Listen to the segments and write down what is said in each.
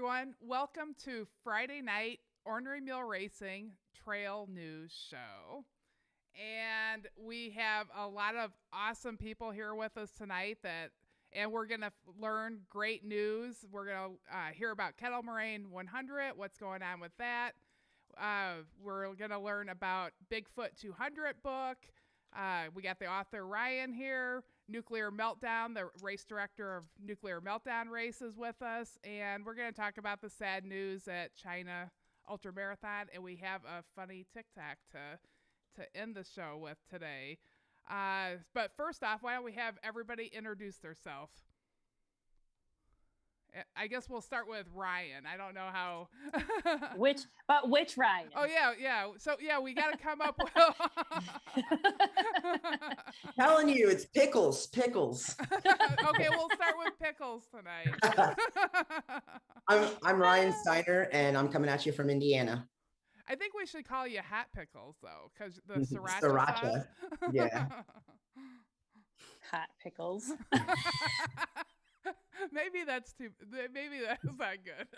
everyone. Welcome to Friday night Ornery Mule Racing Trail News Show. And we have a lot of awesome people here with us tonight and we're going to learn great news. We're going to hear about Kettle Moraine 100, what's going on with that. We're going to learn about Bigfoot 200 book. We got the author Ryan here. Nuclear Meltdown, the race director of Nuclear Meltdown races with us. And we're going to talk about the sad news at China Ultramarathon. And we have a funny TikTok to end the show with today. But first off, why don't we have everybody introduce themselves? I guess we'll start with Ryan. I don't know how. Which Ryan? Oh, yeah. So, we got to come up with. Telling you, it's Pickles. Okay, we'll start with Pickles tonight. I'm Ryan Steiner, and I'm coming at you from Indiana. I think we should call you Hot Pickles, though, because the sriracha sauce. Yeah. Hot Pickles. Maybe that's not good.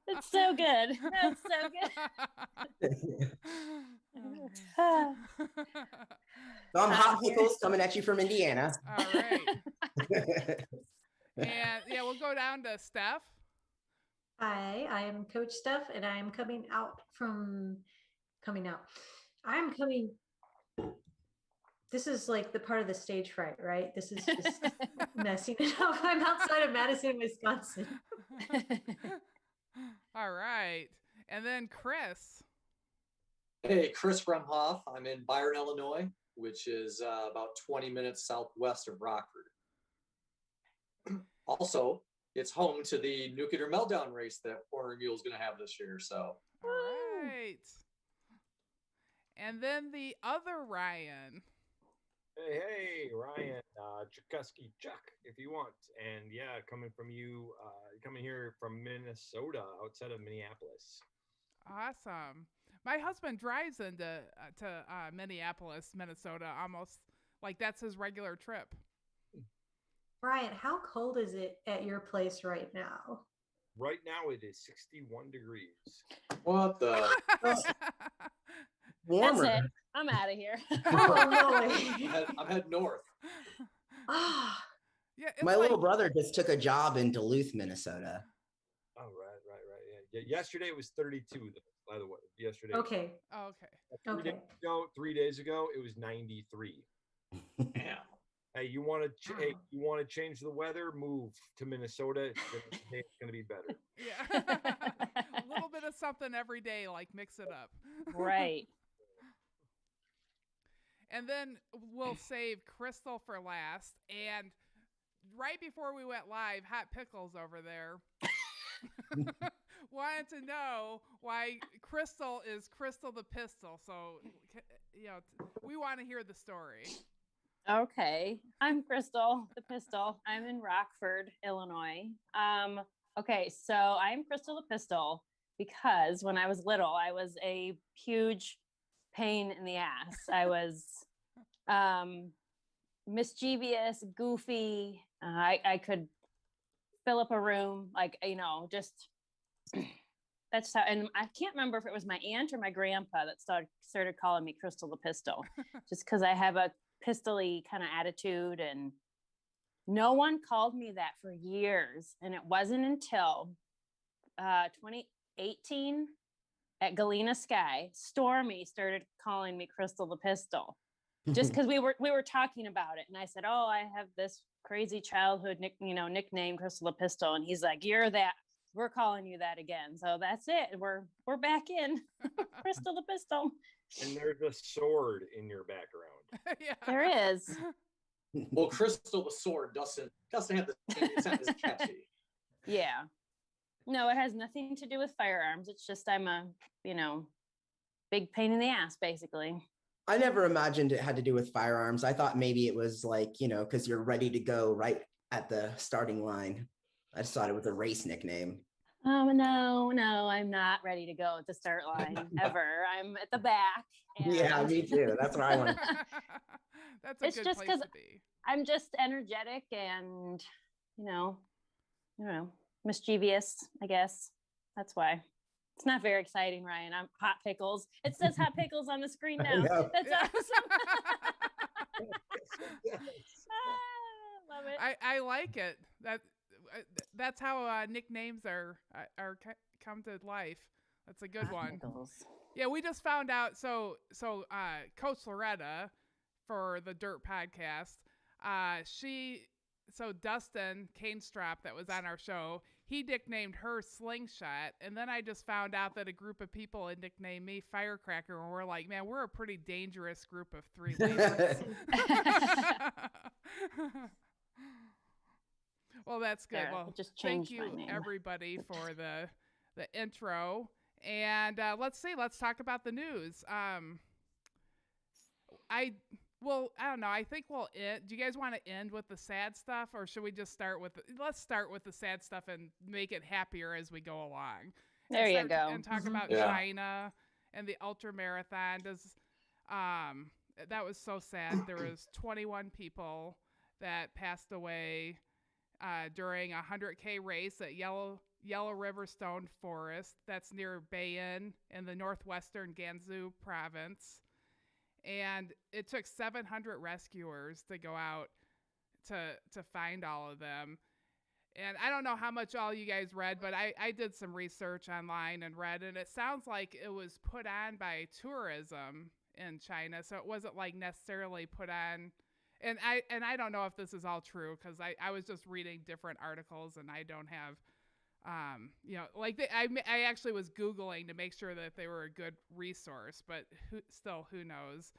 It's so good. That's so good. So I'm Hot Pickles coming at you from Indiana. All right. And we'll go down to Steph. Hi, I am Coach Steph, and I am coming. This is like the part of the stage fright, right? This is just messing it up. I'm outside of Madison, Wisconsin. All right. And then Chris. Hey, Chris Remhof. I'm in Byron, Illinois, which is about 20 minutes southwest of Rockford. Also, it's home to the Nuclear Meltdown race that Ornery Mule is going to have this year. So, all right. And then the other Ryan. Hey, Ryan Chukuske, Chuck, if you want. And coming here from Minnesota, outside of Minneapolis. Awesome. My husband drives into Minneapolis, Minnesota, almost like that's his regular trip. Brian, how cold is it at your place right now? Right now it is 61 degrees. What the? Warmer. That's it. I'm out of here. Oh, no. I'm heading north. Yeah, My little brother just took a job in Duluth, Minnesota. Oh, right. Yeah. Yesterday it was 32, by the way. Yesterday. Okay. Oh, okay. 3 days ago, it was 93. Damn. Hey, you want to change the weather? Move to Minnesota. It's going to be better. Yeah. A little bit of something every day, like mix it up. Right. And then we'll save Crystal for last. And right before we went live, Hot Pickles over there wanted to know why Crystal is Crystal the Pistol. So, we want to hear the story. Okay. I'm Crystal the Pistol. I'm in Rockford, Illinois. Okay, so I'm Crystal the Pistol because when I was little, I was a huge pain in the ass. I was mischievous, goofy. I could fill up a room, just that's how. And I can't remember if it was my aunt or my grandpa that started calling me Crystal the Pistol, just because I have a pistol-y kind of attitude, and no one called me that for years. And it wasn't until 2018 at Galena Sky, Stormy started calling me Crystal the Pistol, just because we were talking about it. And I said, oh, I have this crazy childhood nickname, Crystal the Pistol. And he's like, you're that. We're calling you that again. So that's it. We're back in Crystal the Pistol. And there's a sword in your background. Yeah. There is. Well, Crystal the Sword doesn't have the. It's not as catchy. Yeah. No, it has nothing to do with firearms. It's just I'm a, big pain in the ass, basically. I never imagined it had to do with firearms. I thought maybe it was like, because you're ready to go right at the starting line. I just thought it was a race nickname. Oh, no, I'm not ready to go at the start line ever. I'm at the back. Yeah, me too. That's where I went. That's a good place to be. I'm just energetic and you know, I don't know, mischievous, I guess. That's why. It's not very exciting, Ryan. I'm hot pickles. It says hot pickles on the screen I now. know. That's Yeah. awesome. Yes. Love it. I like it. That's how nicknames are come to life. That's a good Hot one. pickles. Yeah, we just found out. So Coach Loretta for the Dirt podcast, Dustin Canestrop that was on our show, he nicknamed her Slingshot, and then I just found out that a group of people had nicknamed me Firecracker, and we're like, man, we're a pretty dangerous group of three ladies. Well, that's good. There, Well, just thank changed you my name. everybody for the intro, and let's talk about the news. I don't know. I think we'll end. Do you guys want to end with the sad stuff, or should we just start with let's start with the sad stuff and make it happier as we go along? There you go. And talk about Yeah. China and the Ultramarathon. That was so sad. There was 21 people that passed away during a 100K race at Yellow River Stone Forest. That's near Bayan in the northwestern Gansu province. And it took 700 rescuers to go out to find all of them. And I don't know how much all you guys read, but I did some research online and read, and it sounds like it was put on by tourism in China. So it wasn't like necessarily put on. And I don't know if this is all true, because I was just reading different articles, and I don't have, I actually was Googling to make sure that they were a good resource, but who knows?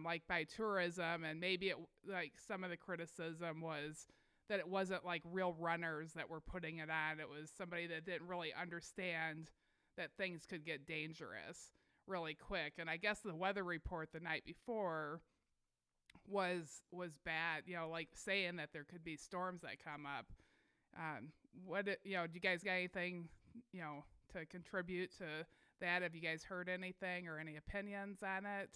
Like by tourism, and maybe it, like some of the criticism was that it wasn't like real runners that were putting it on. It was somebody that didn't really understand that things could get dangerous really quick. And I guess the weather report the night before was bad, like saying that there could be storms that come up. Do you guys got anything, to contribute to that? Have you guys heard anything or any opinions on it?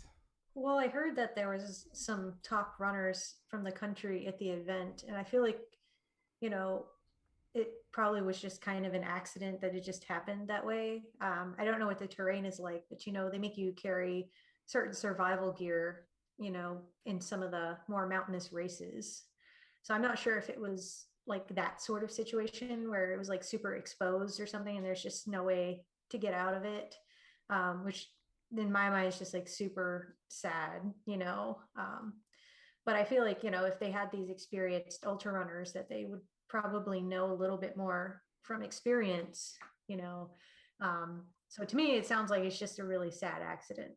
Well, I heard that there was some top runners from the country at the event, and I feel like, it probably was just kind of an accident that it just happened that way. I don't know what the terrain is like, but they make you carry certain survival gear, in some of the more mountainous races. So I'm not sure if it was like that sort of situation where it was like super exposed or something, and there's just no way to get out of it, which in my mind is just like super sad, but I feel like, if they had these experienced ultra runners, that they would probably know a little bit more from experience, so to me, it sounds like it's just a really sad accident.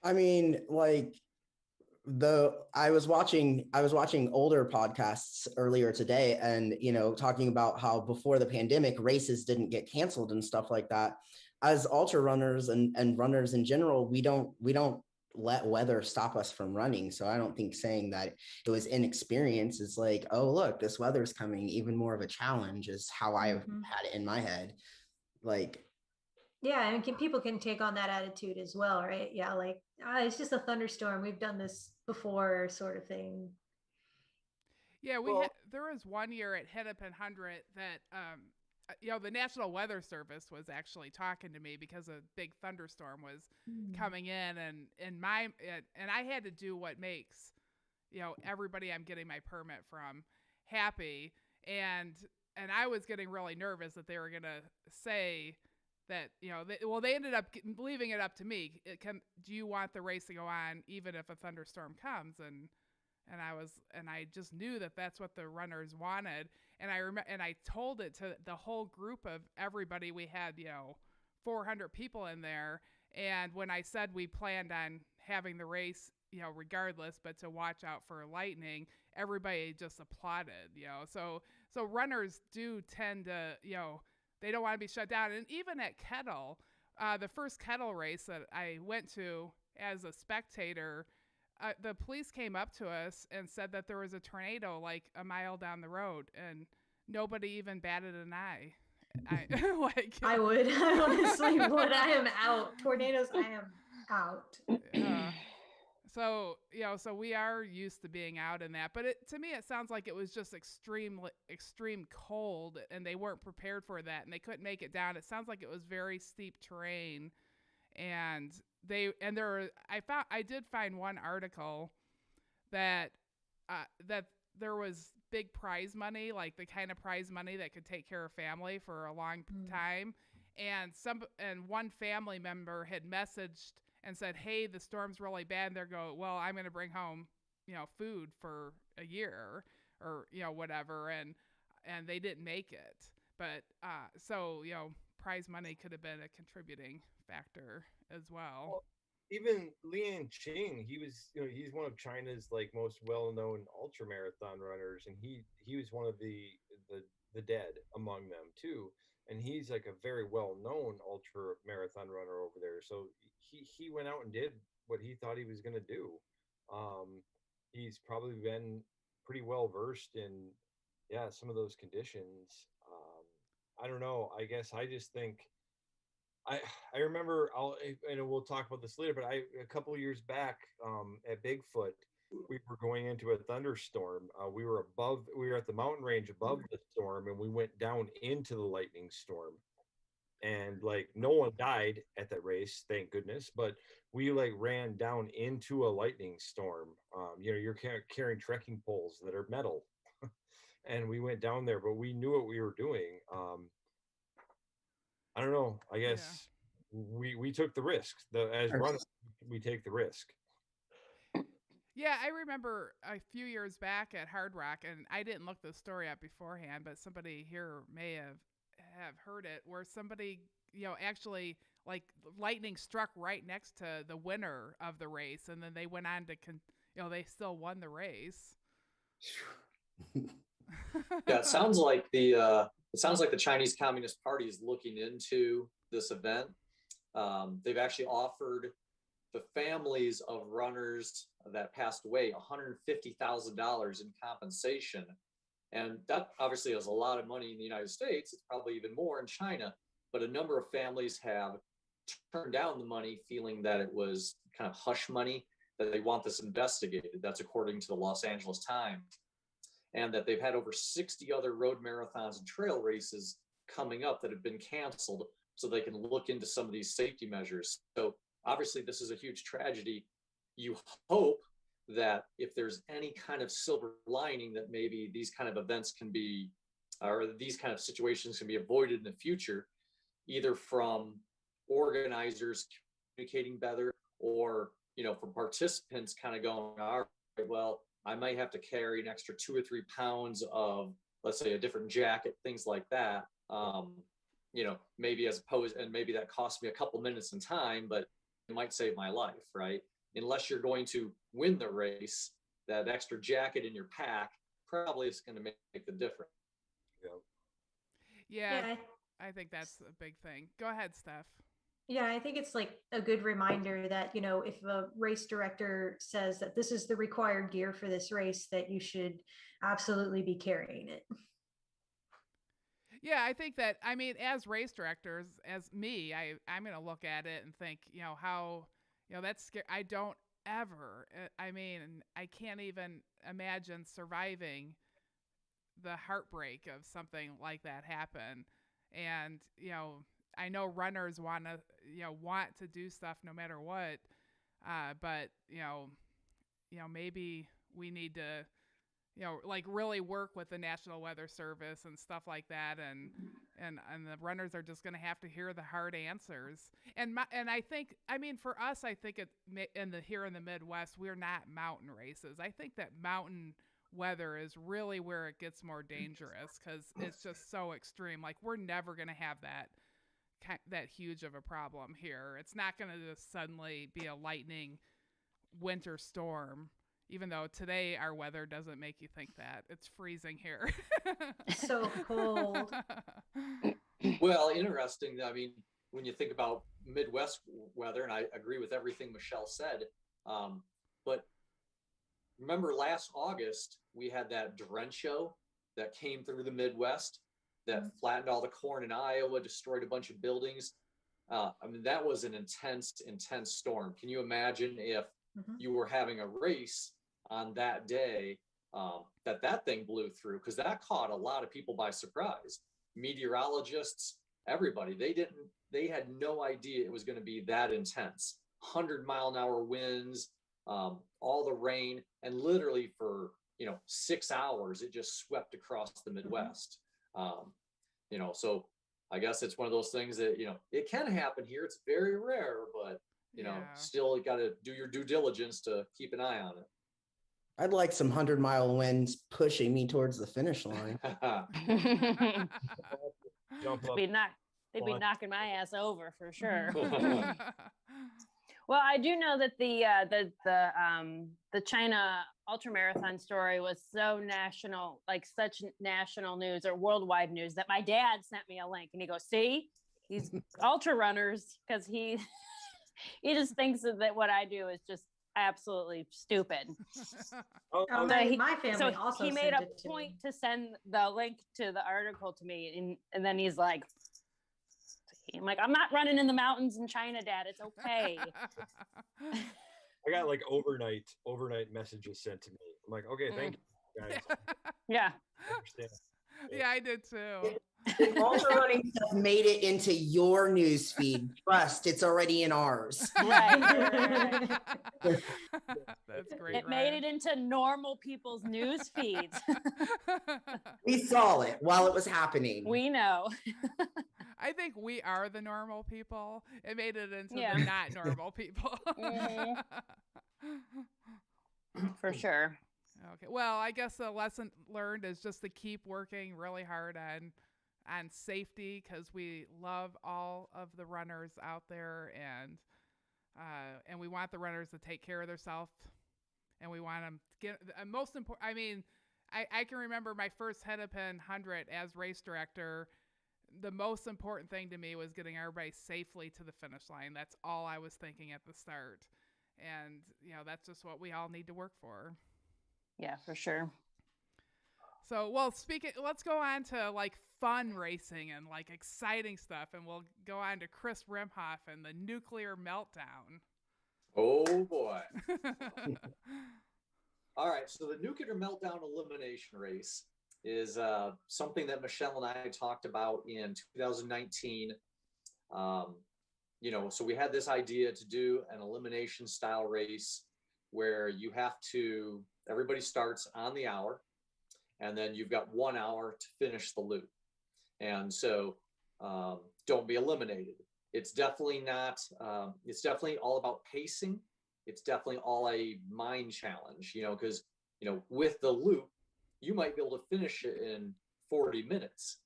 I mean, like I was watching older podcasts earlier today, and talking about how before the pandemic races didn't get canceled and stuff like that. As ultra runners and runners in general, we don't let weather stop us from running. So I don't think saying that it was inexperience is like, oh look, this weather's coming, even more of a challenge, is how I had it in my head. Like, yeah, and people can take on that attitude as well, right? Yeah, like it's just a thunderstorm. We've done this before, sort of thing. Yeah, there was one year at Hennepin 100 that the National Weather Service was actually talking to me because a big thunderstorm was coming in, and I had to do what makes everybody I'm getting my permit from happy, and I was getting really nervous that they were gonna say that they ended up leaving it up to me. Do you want the race to go on even if a thunderstorm comes? And I just knew that that's what the runners wanted. And I remember, and I told it to the whole group of everybody. We had 400 people in there, and when I said we planned on having the race regardless, but to watch out for lightning, everybody just applauded. So runners do tend to they don't want to be shut down. And even at Kettle, the first Kettle race that I went to as a spectator, the police came up to us and said that there was a tornado like a mile down the road, and nobody even batted an eye. I would. I honestly would. I am out. Tornadoes, I am out. So, so we are used to being out in that, but to me, it sounds like it was just extreme cold, and they weren't prepared for that, and they couldn't make it down. It sounds like it was very steep terrain, and I did find one article that there was big prize money, like the kind of prize money that could take care of family for a long time, and one family member had messaged and said, "Hey, the storm's really bad." And they're going, "Well, I'm going to bring home, food for a year or, whatever." And they didn't make it. But, so, prize money could have been a contributing factor as well. Even Lian Qing, he was, he's one of China's like most well-known ultramarathon runners, and he was one of the dead among them too. And he's like a very well-known ultra marathon runner over there. So he went out and did what he thought he was going to do. He's probably been pretty well versed in, some of those conditions. I don't know. I guess I just think I remember and we'll talk about this later, but a couple of years back at Bigfoot, we were going into a thunderstorm. We were at the mountain range above the storm, and we went down into the lightning storm. And like no one died at that race, thank goodness, but we like ran down into a lightning storm. You're carrying trekking poles that are metal, and we went down there, but we knew what we were doing. I don't know. I guess we took the risk. As runners, we take the risk. Yeah, I remember a few years back at Hard Rock, and I didn't look the story up beforehand, but somebody here may have heard it, where somebody, actually like lightning struck right next to the winner of the race, and then they went on to, they still won the race. Yeah, it sounds like the Chinese Communist Party is looking into this event. They've actually offered the families of runners that passed away $150,000 in compensation. And that obviously is a lot of money in the United States. It's probably even more in China. But a number of families have turned down the money, feeling that it was kind of hush money, that they want this investigated. That's according to the Los Angeles Times. And that they've had over 60 other road marathons and trail races coming up that have been canceled, so they can look into some of these safety measures. So obviously this is a huge tragedy. You hope that if there's any kind of silver lining, that maybe these kind of events can be, or these kind of situations can be avoided in the future, either from organizers communicating better, or, from participants kind of going, all right, well, I might have to carry an extra 2 or 3 pounds of, let's say, a different jacket, things like that. Maybe maybe that cost me a couple minutes in time, but it might save my life, right? Unless you're going to win the race, that extra jacket in your pack probably is going to make the difference. Yeah, I think that's a big thing. Go ahead, Steph. Yeah, I think it's like a good reminder that, if a race director says that this is the required gear for this race, that you should absolutely be carrying it. Yeah, I think that, as race directors, as me, I'm going to look at it and think, how, that's scary. I don't ever, I can't even imagine surviving the heartbreak of something like that happen. And, I know runners want to do stuff no matter what. But, maybe we need to, like really work with the National Weather Service and stuff like that. And the runners are just going to have to hear the hard answers. And I think, for us, I think here in the Midwest, we're not mountain races. I think that mountain weather is really where it gets more dangerous, because it's just so extreme. Like, we're never going to have that huge of a problem here. It's not going to just suddenly be a lightning winter storm, even though today our weather doesn't make you think that. It's freezing here. So cold. Well, interesting. When you think about Midwest weather, and I agree with everything Michelle said, but remember last August, we had that drencho that came through the Midwest that flattened all the corn in Iowa, destroyed a bunch of buildings. That was an intense storm. Can you imagine if you were having a race on that day, that thing blew through, because that caught a lot of people by surprise. Meteorologists, everybody, they had no idea it was going to be that intense. 100-mile-an-hour winds, all the rain, and literally for 6 hours it just swept across the Midwest. So I guess it's one of those things that it can happen here. It's very rare, but still you got to do your due diligence to keep an eye on it. I'd like some 100-mile winds pushing me towards the finish line. Jump up. They'd be knocking my ass over for sure. Well, I do know that the China Ultramarathon story was so national, like such national news or worldwide news, that my dad sent me a link and he goes, "See, these ultra runners," because he just thinks that what I do is just absolutely stupid. My family also he made sent a it to point me. to send the link to the article to me, and then he's like, I'm like, "I'm not running in the mountains in China, Dad. It's okay." I got like overnight messages sent to me. I'm like, okay, thank you guys. Yeah. I understand. Yeah, I did too. If ultra running stuff made it into your news feed, trust it's already in ours. Right. That's great. It made it into normal people's news feeds. We saw it while it was happening. We know. I think we are the normal people. It made it into Yeah. the not normal people. For sure. Okay. Well, I guess the lesson learned is just to keep working really hard on safety, because we love all of the runners out there, and we want the runners to take care of themselves, and we want them to get most important. I mean, I can remember my first Hennepin 100 as race director. The most important thing to me was getting everybody safely to the finish line. That's all I was thinking at the start. And, that's just what we all need to work for. Yeah, for sure. So, well, let's go on to like fun racing and like exciting stuff. And we'll go on to Chris Remhof and the nuclear meltdown. Oh boy. All right. So the nuclear meltdown elimination race is something that Michelle and I talked about in 2019. So we had this idea to do an elimination style race where everybody starts on the hour, and then you've got 1 hour to finish the loop. And so don't be eliminated. It's definitely all about pacing. It's definitely all a mind challenge, because, with the loop, you might be able to finish it in 40 minutes,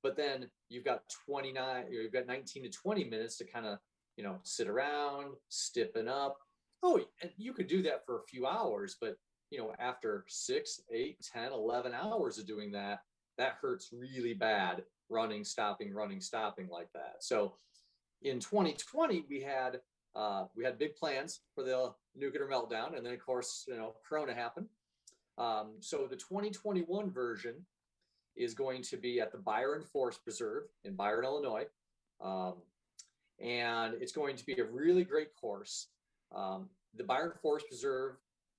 but then you've got 19 to 20 minutes to kind of, sit around, stiffen up. Oh, and you could do that for a few hours, but, after 6, 8, 10, 11 hours of doing that, that hurts really bad, running, stopping like that. So in 2020, we had big plans for the nuclear meltdown. And then of course, Corona happened. So the 2021 version is going to be at the Byron Forest Preserve in Byron, Illinois. And it's going to be a really great course. The Byron Forest Preserve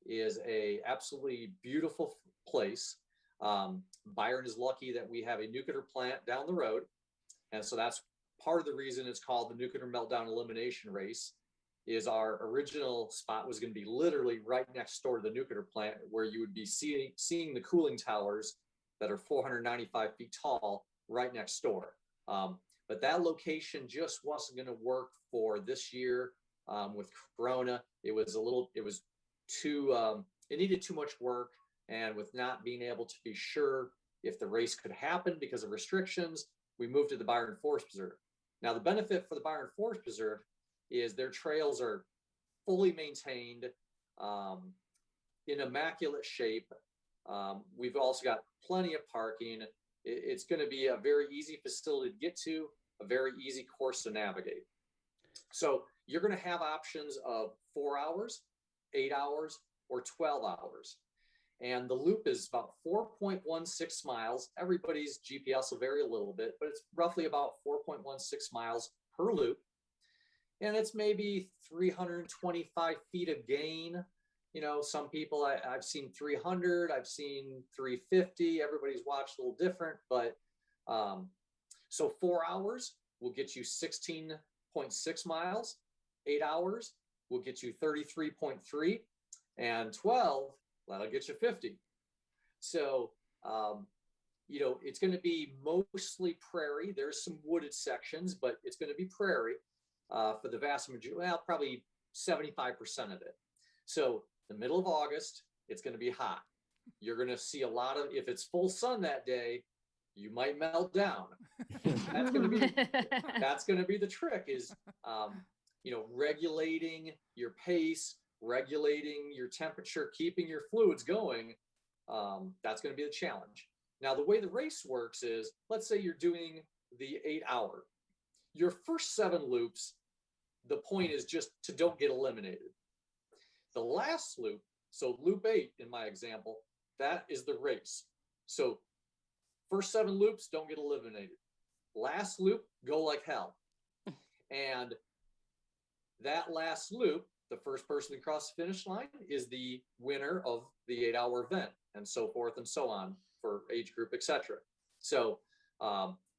is a absolutely beautiful place. Byron is lucky that we have a nuclear plant down the road. And so that's part of the reason it's called the Nuclear Meltdown Elimination Race. Is our original spot was going to be literally right next door to the nuclear plant, where you would be seeing the cooling towers that are 495 feet tall right next door. But that location just wasn't going to work for this year with Corona. It needed too much work, and with not being able to be sure if the race could happen because of restrictions, we moved to the Byron Forest Preserve. Now, the benefit for the Byron Forest Preserve is their trails are fully maintained, in immaculate shape. We've also got plenty of parking. It's going to be a very easy facility to get to, a very easy course to navigate. So you're going to have options of 4 hours, 8 hours, or 12 hours. And the loop is about 4.16 miles. Everybody's GPS will vary a little bit, but it's roughly about 4.16 miles per loop. and it's maybe 325 feet of gain. Some people I've seen 300, I've seen 350. Everybody's watched a little different, but so 4 hours will get you 16.6 miles. 8 hours will get you 33.3, and 12, that'll get you 50. So, it's going to be mostly prairie. There's some wooded sections, but it's going to be prairie for the vast majority, well, probably 75% of it. So the middle of August, it's going to be hot. You're going to see a lot of, if it's full sun that day, you might melt down. That's going to be the trick is, regulating your pace, regulating your temperature, keeping your fluids going. That's going to be the challenge. Now, the way the race works is, let's say you're doing the 8 hour. Your first 7 loops, the point is just to don't get eliminated. The last loop, so loop 8 in my example, that is the race. So first 7 loops, don't get eliminated. Last loop, go like hell. And that last loop, the first person to cross the finish line is the winner of the 8 hour event, and so forth and so on for age group, etc. So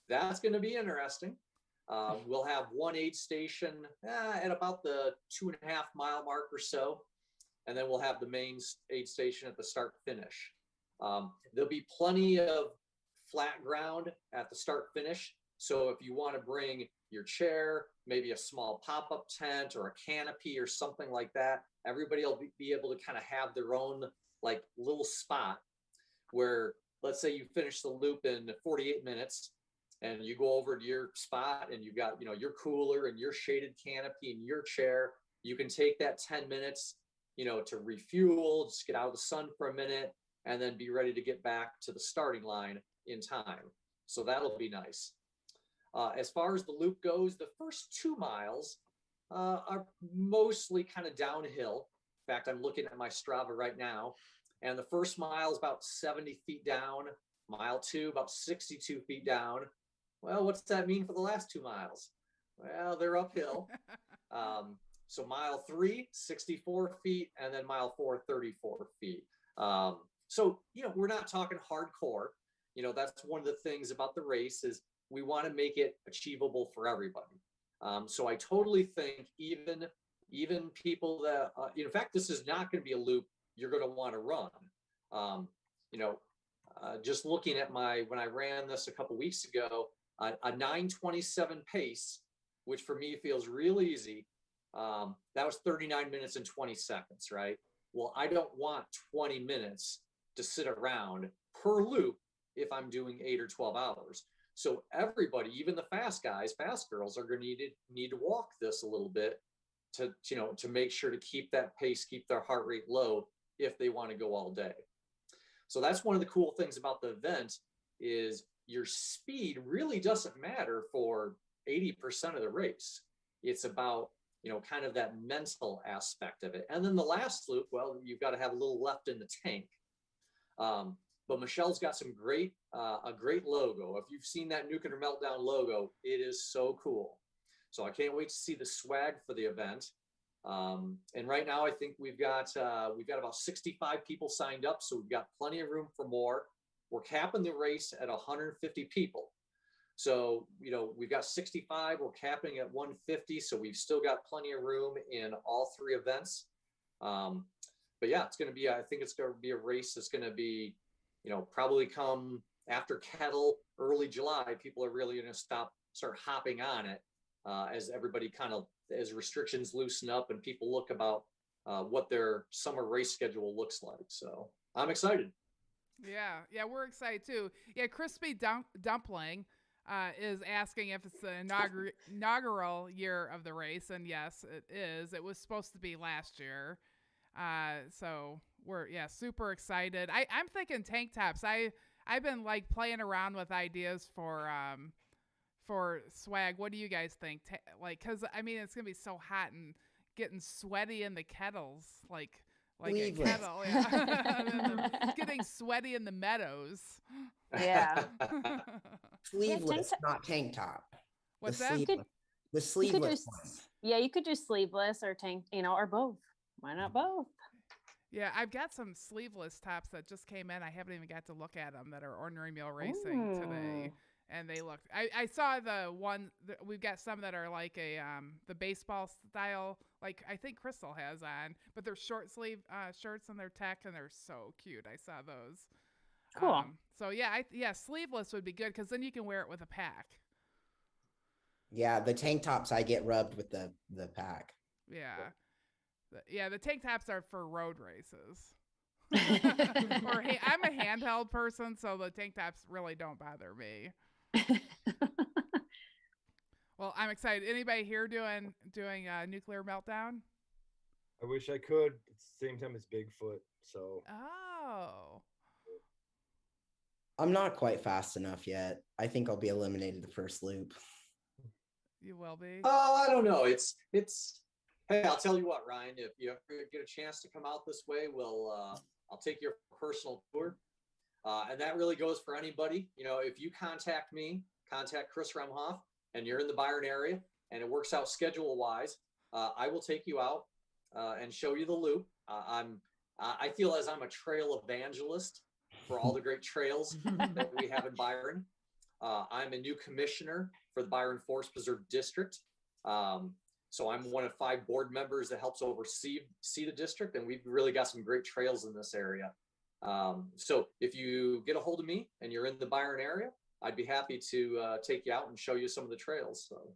that's going to be interesting. We'll have one aid station at about the 2.5 mile mark or so. And then we'll have the main aid station at the start finish. There'll be plenty of flat ground at the start finish. So if you want to bring your chair, maybe a small pop-up tent or a canopy or something like that, everybody will be able to kind of have their own like little spot where, let's say you finish the loop in 48 minutes and you go over to your spot and you've got, your cooler and your shaded canopy and your chair. You can take that 10 minutes, to refuel, just get out of the sun for a minute, and then be ready to get back to the starting line in time. So that'll be nice. As far as the loop goes, the first 2 miles are mostly kind of downhill. In fact, I'm looking at my Strava right now, and the first mile is about 70 feet down. Mile 2, about 62 feet down. Well, what's that mean for the last 2 miles? Well, they're uphill. So mile 3, 64 feet, and then mile 4, 34 feet. So, we're not talking hardcore. That's one of the things about the race is we want to make it achievable for everybody. So I totally think even people that, in fact, this is not going to be a loop you're going to want to run. Just looking at when I ran this a couple weeks ago, a 9:27 pace, which for me feels real easy. That was 39 minutes and 20 seconds, right? Well, I don't want 20 minutes to sit around per loop if I'm doing 8 or 12 hours. So everybody, even the fast guys, fast girls, are going to need to walk this a little bit to make sure to keep that pace, keep their heart rate low if they want to go all day. So that's one of the cool things about the event is your speed really doesn't matter for 80% of the race. It's about, kind of that mental aspect of it. And then the last loop, well, you've got to have a little left in the tank. But Michelle's got a great logo. If you've seen that Nuke or Meltdown logo, it is so cool. So I can't wait to see the swag for the event. And right now, I think we've got about 65 people signed up, so we've got plenty of room for more. We're capping the race at 150 people. So, we've got 65, we're capping at 150. So we've still got plenty of room in all 3 events. But yeah, I think it's going to be a race that's going to be, probably come after Kettle, early July. People are really going to start hopping on it as everybody as restrictions loosen up and people look about what their summer race schedule looks like. So I'm excited. Yeah, we're excited too. Yeah, Crispy Dumpling is asking if it's the inaugural year of the race, and yes, it is. It was supposed to be last year, so we're super excited. I'm thinking tank tops. I've been like playing around with ideas for swag. What do you guys think? Because it's gonna be so hot and getting sweaty in the kettles, like a kettle. Yeah, it's getting sweaty in the meadows. Yeah. Sleeveless, not tank top. What's The that? sleeveless. The sleeveless ones. Yeah, you could do sleeveless or tank, or both. Why not both? Yeah, I've got some sleeveless tops that just came in. I haven't even got to look at them that are Ornery Mule Racing today. And they look, I saw the one, we've got some that are like the baseball style, like I think Crystal has on, but they're short sleeve shirts and they're tech and they're so cute. I saw those. Cool. So yeah, sleeveless would be good because then you can wear it with a pack. Yeah, the tank tops I get rubbed with the pack. Yeah. The tank tops are for road races. I'm a handheld person, so the tank tops really don't bother me. Well, I'm excited. Anybody here doing nuclear meltdown? I wish I could. At the same time, it's Bigfoot, so. Oh. I'm not quite fast enough yet. I think I'll be eliminated the first loop. You will be. Oh, I don't know. It's. Hey, I'll tell you what, Ryan. If you ever get a chance to come out this way, I'll take your personal tour, and that really goes for anybody. If you contact me, contact Chris Remhof, and you're in the Byron area, and it works out schedule-wise, I will take you out and show you the loop. I feel as I'm a trail evangelist for all the great trails that we have in Byron. I'm a new commissioner for the Byron Forest Preserve District. So I'm one of 5 board members that helps oversee the district, and we've really got some great trails in this area. So if you get a hold of me and you're in the Byron area, I'd be happy to take you out and show you some of the trails. So.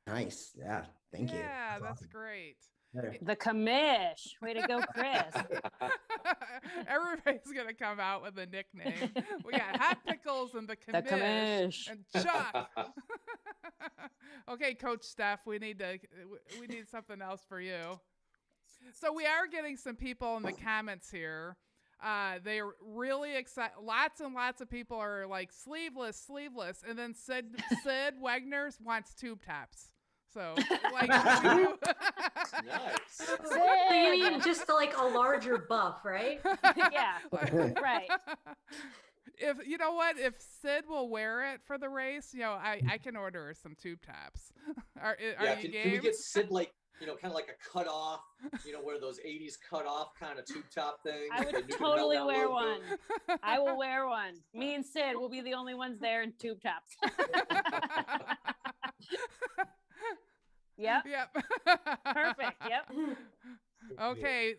Nice. Yeah. Thank you. Yeah, that's awesome. great. The commish. Way to go, Chris. Everybody's going to come out with a nickname. We got Hot Pickles and the commish. The commish. And Chuck. Okay, Coach Steph, we need something else for you. So we are getting some people in the comments here. They're really excited. Lots and lots of people are like sleeveless. And then Sid Wagner wants tube tops. So like, Nice. So you mean just like a larger buff, right? Yeah, right. If you know what, if Sid will wear it for the race, I can order her some tube tops. Are you game? Can we get Sid kind of like a cut off, one of those 80s cut off kind of tube top thing? I would totally wear one. I will wear one. Me and Sid will be the only ones there in tube tops. Yep. Perfect. Yep. Okay.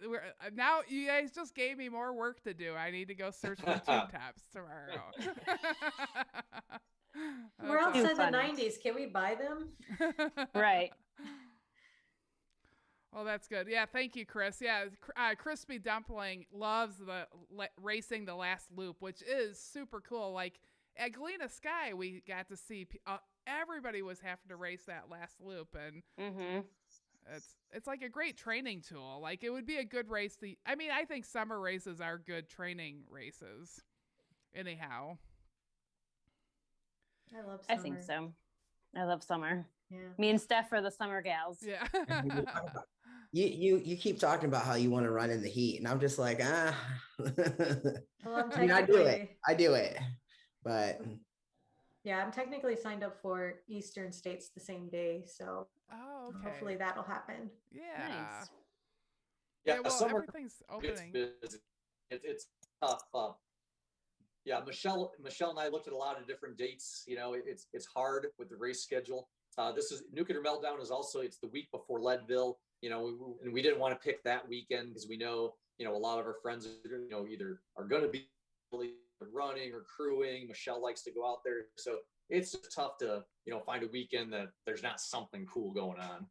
Now you guys just gave me more work to do. I need to go search for tube tops tomorrow. We're outside the 90s. Can we buy them? Right. Well, that's good. Yeah, thank you, Chris. Yeah, Crispy Dumpling loves racing the last loop, which is super cool. Like at Galena Sky, we got to see everybody was having to race that last loop, and it's like a great training tool. Like it would be a good race. I think summer races are good training races. Anyhow, I love summer. I think so. I love summer. Yeah. Me and Steph are the summer gals. Yeah. You keep talking about how you want to run in the heat, and I'm just like, Well, I do it, but yeah, I'm technically signed up for Eastern States the same day, so okay. hopefully that'll happen. Yeah. Nice. Yeah, well, summer everything's opening. It's tough. Yeah, Michelle and I looked at a lot of different dates. It's hard with the race schedule. This is Nuclear Meltdown is also, it's the week before Leadville, and we didn't want to pick that weekend because we know, a lot of our friends, either are going to be running or crewing. Michelle likes to go out there. So it's just tough to, find a weekend that there's not something cool going on.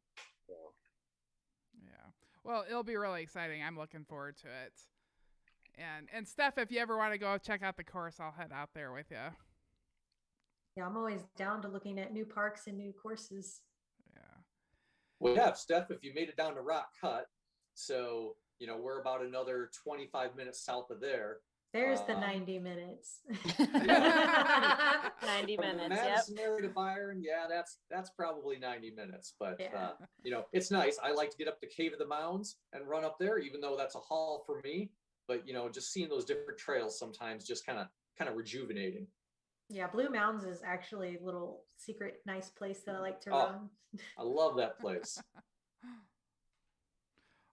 Yeah. Well, it'll be really exciting. I'm looking forward to it. And Steph, if you ever want to go check out the course, I'll head out there with you. Yeah, I'm always down to looking at new parks and new courses. Yeah. Well, yeah, Steph, if you made it down to Rock Cut, so, we're about another 25 minutes south of there. There's the 90 minutes. 90 minutes. Madison area to Byron, yeah, that's probably 90 minutes. But it's nice. I like to get up to Cave of the Mounds and run up there, even though that's a haul for me. But just seeing those different trails sometimes just kind of rejuvenating. Yeah, Blue Mountains is actually a little secret nice place that I like to Oh. run. I love that place.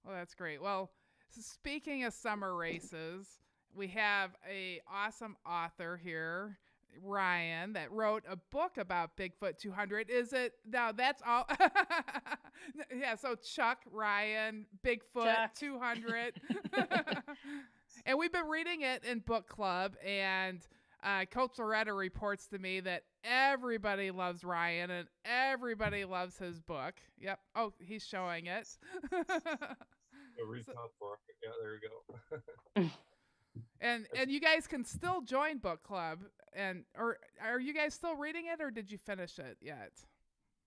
Well, that's great. Well, speaking of summer races, we have a awesome author here, Ryan, that wrote a book about Bigfoot 200. Is it now? That's all. Yeah. So Ryan, Bigfoot Chuck. 200, and we've been reading it in book club. And Coach Loretta reports to me that everybody loves Ryan and everybody loves his book. Yep. Oh, he's showing it. Read top four. Yeah, there we go. And you guys can still join book club, or are you guys still reading it, or did you finish it yet?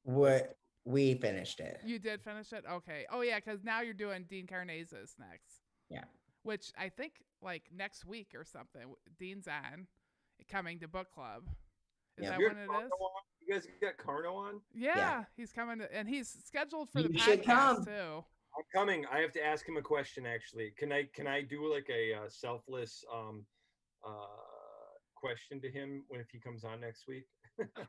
What we finished it. You did finish it? Okay. Oh yeah, because now you're doing Dean Carnazes next. Yeah. Which I think like next week or something. Dean's on, coming to book club. Is that You when got it Carno is? on? You guys got Carno on? Yeah, he's coming to, and he's scheduled for the You should come. podcast too. I'm coming. I have to ask him a question. Actually, can I do like a selfless question to him if he comes on next week?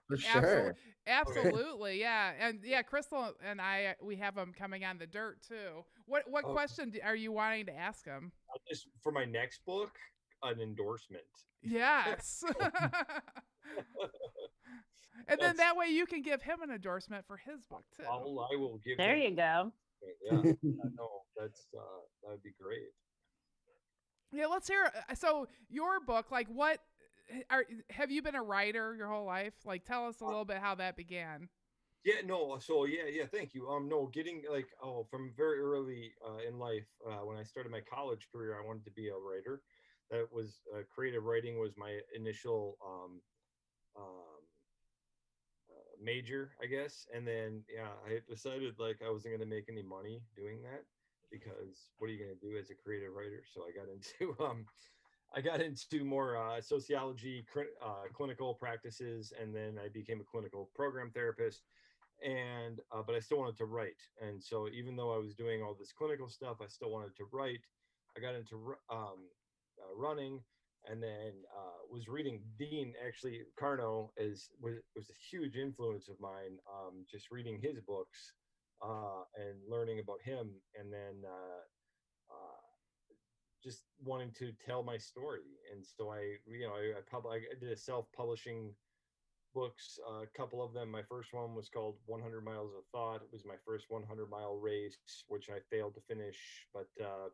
For sure. Absolutely, yeah, and yeah, Crystal and I, we have him coming on the dirt too. What Oh. question are you wanting to ask him? Just for my next book, an endorsement. Yes. And then that way you can give him an endorsement for his book too. I will give. There him, you go. Yeah, no, that's that would be great. Yeah, let's hear. So your book, like, what have you been a writer your whole life? Like, tell us a little bit how that began. Yeah, no, so yeah, thank you. No, getting like from very early in life, when I started my college career, I wanted to be a writer. That was creative writing was my initial major, I guess. And then I decided like I wasn't going to make any money doing that because what are you going to do as a creative writer? So I got into more sociology, clinical practices, and then I became a clinical program therapist. And but I still wanted to write, and so even though I was doing all this clinical stuff, I still wanted to write. I got into running, and then was reading Dean. Actually, Carno was a huge influence of mine. Just reading his books and learning about him, and then just wanting to tell my story. And so I did a self-publishing books, a couple of them. My first one was called 100 Miles of Thought. It was my first 100-mile race, which I failed to finish, but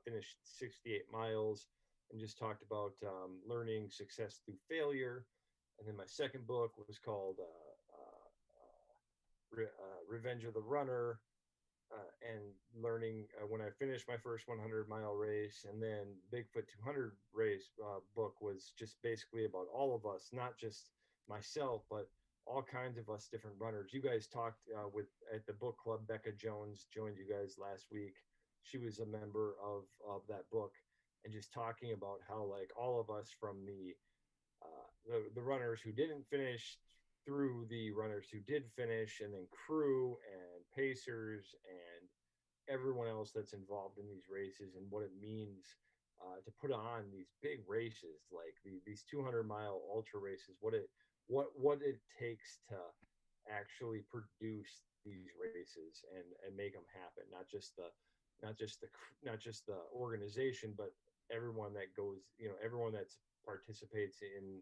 finished 68 miles and just talked about learning success through failure. And then my second book was called Revenge of the Runner, and learning when I finished my first 100-mile race. And then Bigfoot 200 race book was just basically about all of us, not just myself, but all kinds of us different runners. You guys talked at the book club. Becca Jones joined you guys last week. She was a member of that book, and just talking about how like all of us from the runners who didn't finish through the runners who did finish, and then crew and pacers and everyone else that's involved in these races, and what it means to put on these big races like these 200-mile ultra races, what it takes to actually produce these races and make them happen, not just the organization, but everyone that goes, everyone that participates in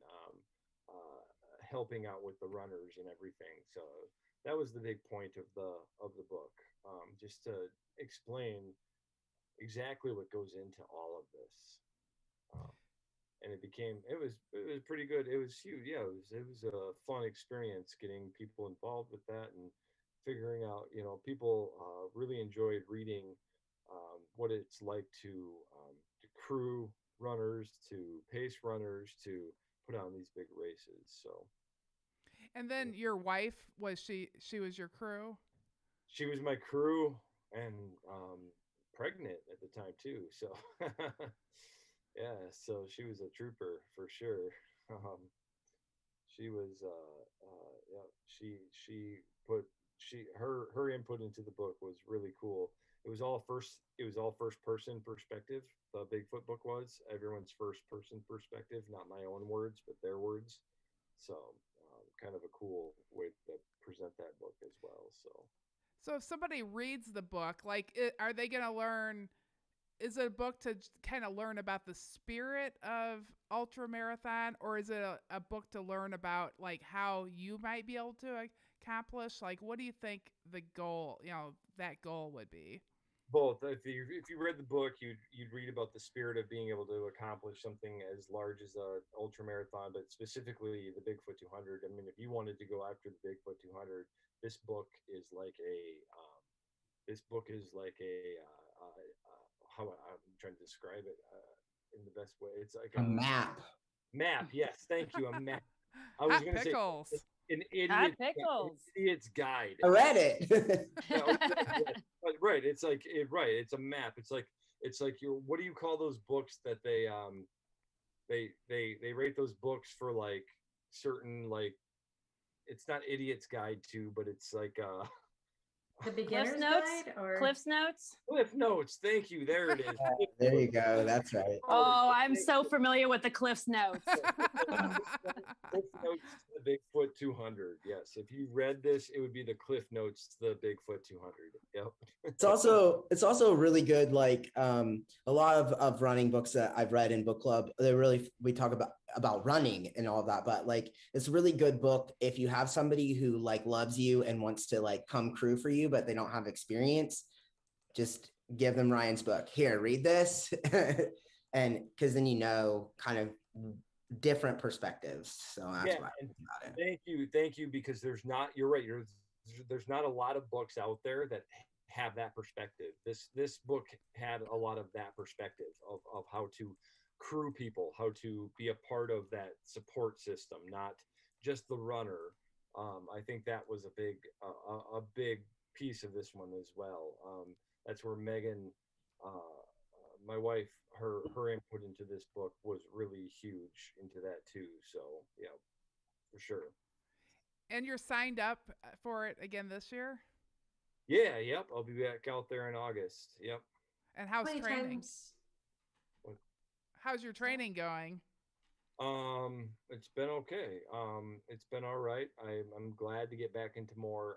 helping out with the runners and everything. So that was the big point of the book, just to explain exactly what goes into all of this. And it was pretty good. It was huge. Yeah, it was a fun experience getting people involved with that and figuring out, people really enjoyed reading what it's like to crew runners, to pace runners, to put on these big races. So. And then your wife, she was your crew? She was my crew, and pregnant at the time too. So yeah, so she was a trooper for sure. She was her input into the book was really cool. It was all first person perspective. The Bigfoot book was everyone's first person perspective, not my own words, but their words. So kind of a cool way to present that book as well. So if somebody reads the book, like, are they going to learn? Is it a book to kind of learn about the spirit of ultramarathon, or is it a book to learn about like how you might be able to accomplish? Like, what do you think the goal, that goal would be? Both. If you read the book, you'd read about the spirit of being able to accomplish something as large as a ultra marathon, but specifically the Bigfoot 200. I mean, if you wanted to go after the Bigfoot 200, this book is like how I'm trying to describe it in the best way. It's like a map. Map, yes, thank you, a map. I was going to say an idiot's guide. I read it. Right, it's like it's a map. It's like what do you call those books that they rate those books for, like certain, like, it's not Idiot's Guide to, but it's like the beginner's guide or Cliff's Notes. Cliff Notes. Thank you. There it is. There you go. That's right. Oh, I'm so familiar with the Cliff's Notes. Cliff Notes to the Bigfoot 200. Yes, if you read this, it would be the Cliff Notes to the Bigfoot 200. Yep. It's also really good. Like a lot of running books that I've read in book club, we talk about running and all of that, but like it's a really good book if you have somebody who like loves you and wants to like come crew for you, but they don't have experience. Just give them Ryan's book. Here, read this, and because then kind of different perspectives. So that's why I think about it. Thank you, because there's not. You're right. There's not a lot of books out there that have that perspective. This book had a lot of that perspective of how to crew people, how to be a part of that support system, not just the runner. I think that was a big piece of this one as well. That's where Megan, my wife, her input into this book was really huge into that too. So yeah, for sure. And you're signed up for it again this year? Yeah, yep. I'll be back out there in August. Yep. And how's training? How's your training going? It's been okay. It's been all right. I'm glad to get back into more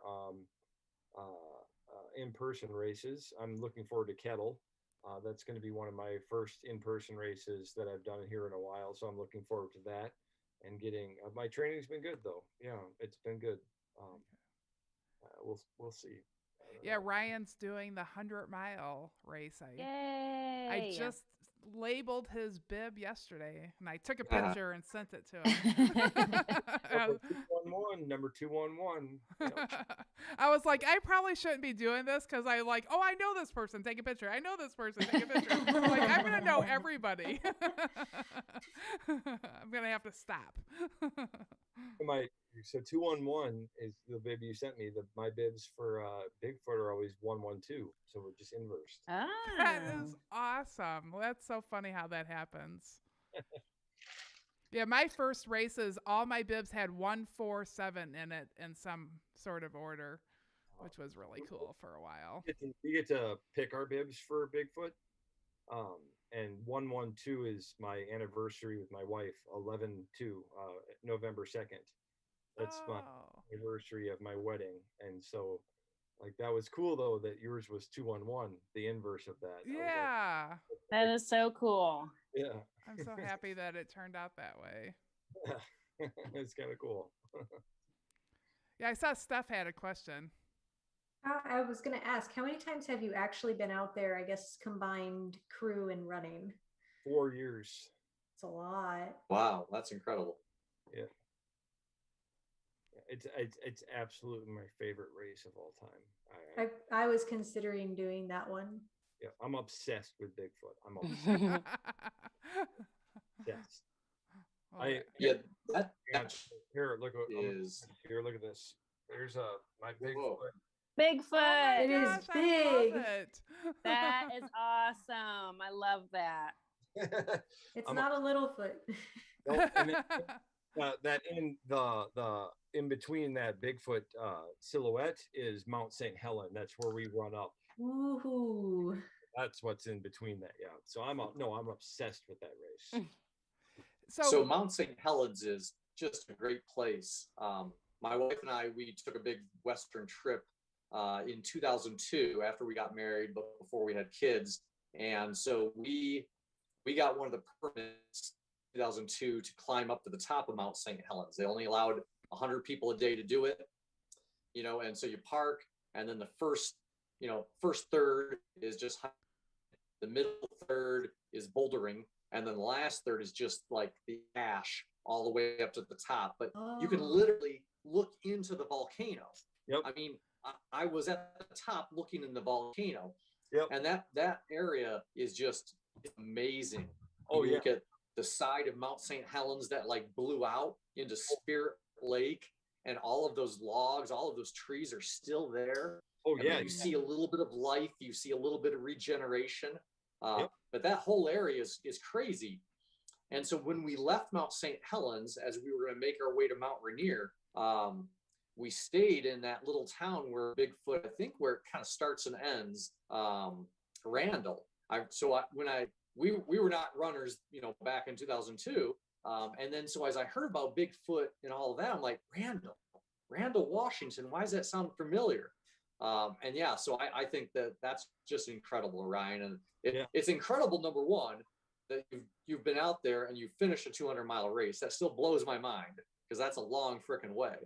in-person races. I'm looking forward to Kettle. That's going to be one of my first in-person races that I've done here in a while. So I'm looking forward to that and getting my training's been good though. Yeah, it's been good. We'll see. Yeah, Ryan's doing the 100-mile race. Yay! I just labeled his bib yesterday, and I took a picture and sent it to him. Number 211. I was like, I probably shouldn't be doing this because I know this person. Take a picture. I know this person. Take a picture. Like, I'm gonna know everybody. I'm gonna have to stop. So 211 is the bib you sent me. My bibs for Bigfoot are always 112, so we're just inversed. That is awesome. Well, that's so funny how that happens. Yeah, my first races, all my bibs had 147 in it in some sort of order, which was really cool for a while. We get to pick our bibs for Bigfoot. And 112 is my anniversary with my wife, 11/2, November 2nd. That's my anniversary of my wedding. And so, like, that was cool, though, that yours was 211, the inverse of that. Yeah. That is so cool. Yeah. I'm so happy that it turned out that way. Yeah. It's kind of cool. Yeah, I saw Steph had a question. I was going to ask, how many times have you actually been out there, I guess, combined crew and running? 4 years. It's a lot. Wow, that's incredible. Yeah. It's absolutely my favorite race of all time. I was considering doing that one. Yeah, I'm obsessed with Bigfoot. I'm obsessed. Yes. Here, look at this. There's my Bigfoot. Bigfoot. It is big. That is awesome. I love that. It's not a little foot. No, that in the in between that Bigfoot silhouette is Mount St. Helen. That's where we run up. Ooh. That's what's in between that. Yeah. So I'm obsessed with that race. So Mount St. Helens is just a great place. My wife and I, we took a big Western trip in 2002 after we got married, but before we had kids. And so we got one of the permits in 2002 to climb up to the top of Mount St. Helens. They only allowed 100 people a day to do it, and so you park, and then the first third is just the middle third is bouldering, and then the last third is just like the ash all the way up to the top. But you can literally look into the volcano. Yep. I mean, I was at the top looking in the volcano. Yep. And that area is just amazing. Oh, you look at the side of Mount St. Helens that like blew out into Spirit Lake, and all of those logs, all of those trees are still there. Oh, yeah. You see a little bit of life, you see a little bit of regeneration. But that whole area is crazy. And so when we left Mount St. Helens, as we were going to make our way to Mount Rainier, we stayed in that little town where Bigfoot, I think where it kind of starts and ends, Randall. We were not runners, back in 2002. And then so as I heard about Bigfoot and all of that, I'm like, Randall, Washington, why does that sound familiar? So I think that's just incredible, Ryan. And it's incredible, number one, that you've been out there and you finished a 200-mile race. That still blows my mind because that's a long freaking way.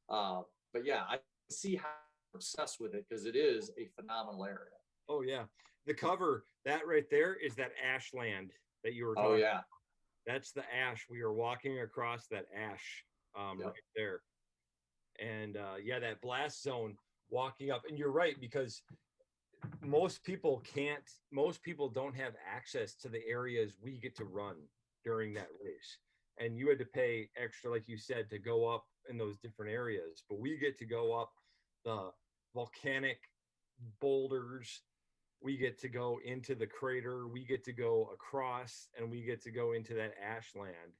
But yeah, I see how I'm obsessed with it because it is a phenomenal area. Oh yeah. The cover, that right there is that ash land that you were talking about. That's the ash. We are walking across that ash right there. And that blast zone walking up. And you're right, because most people don't have access to the areas we get to run during that race. And you had to pay extra, like you said, to go up in those different areas. But we get to go up the volcanic boulders. We get to go into the crater. We get to go across, and we get to go into that ash land.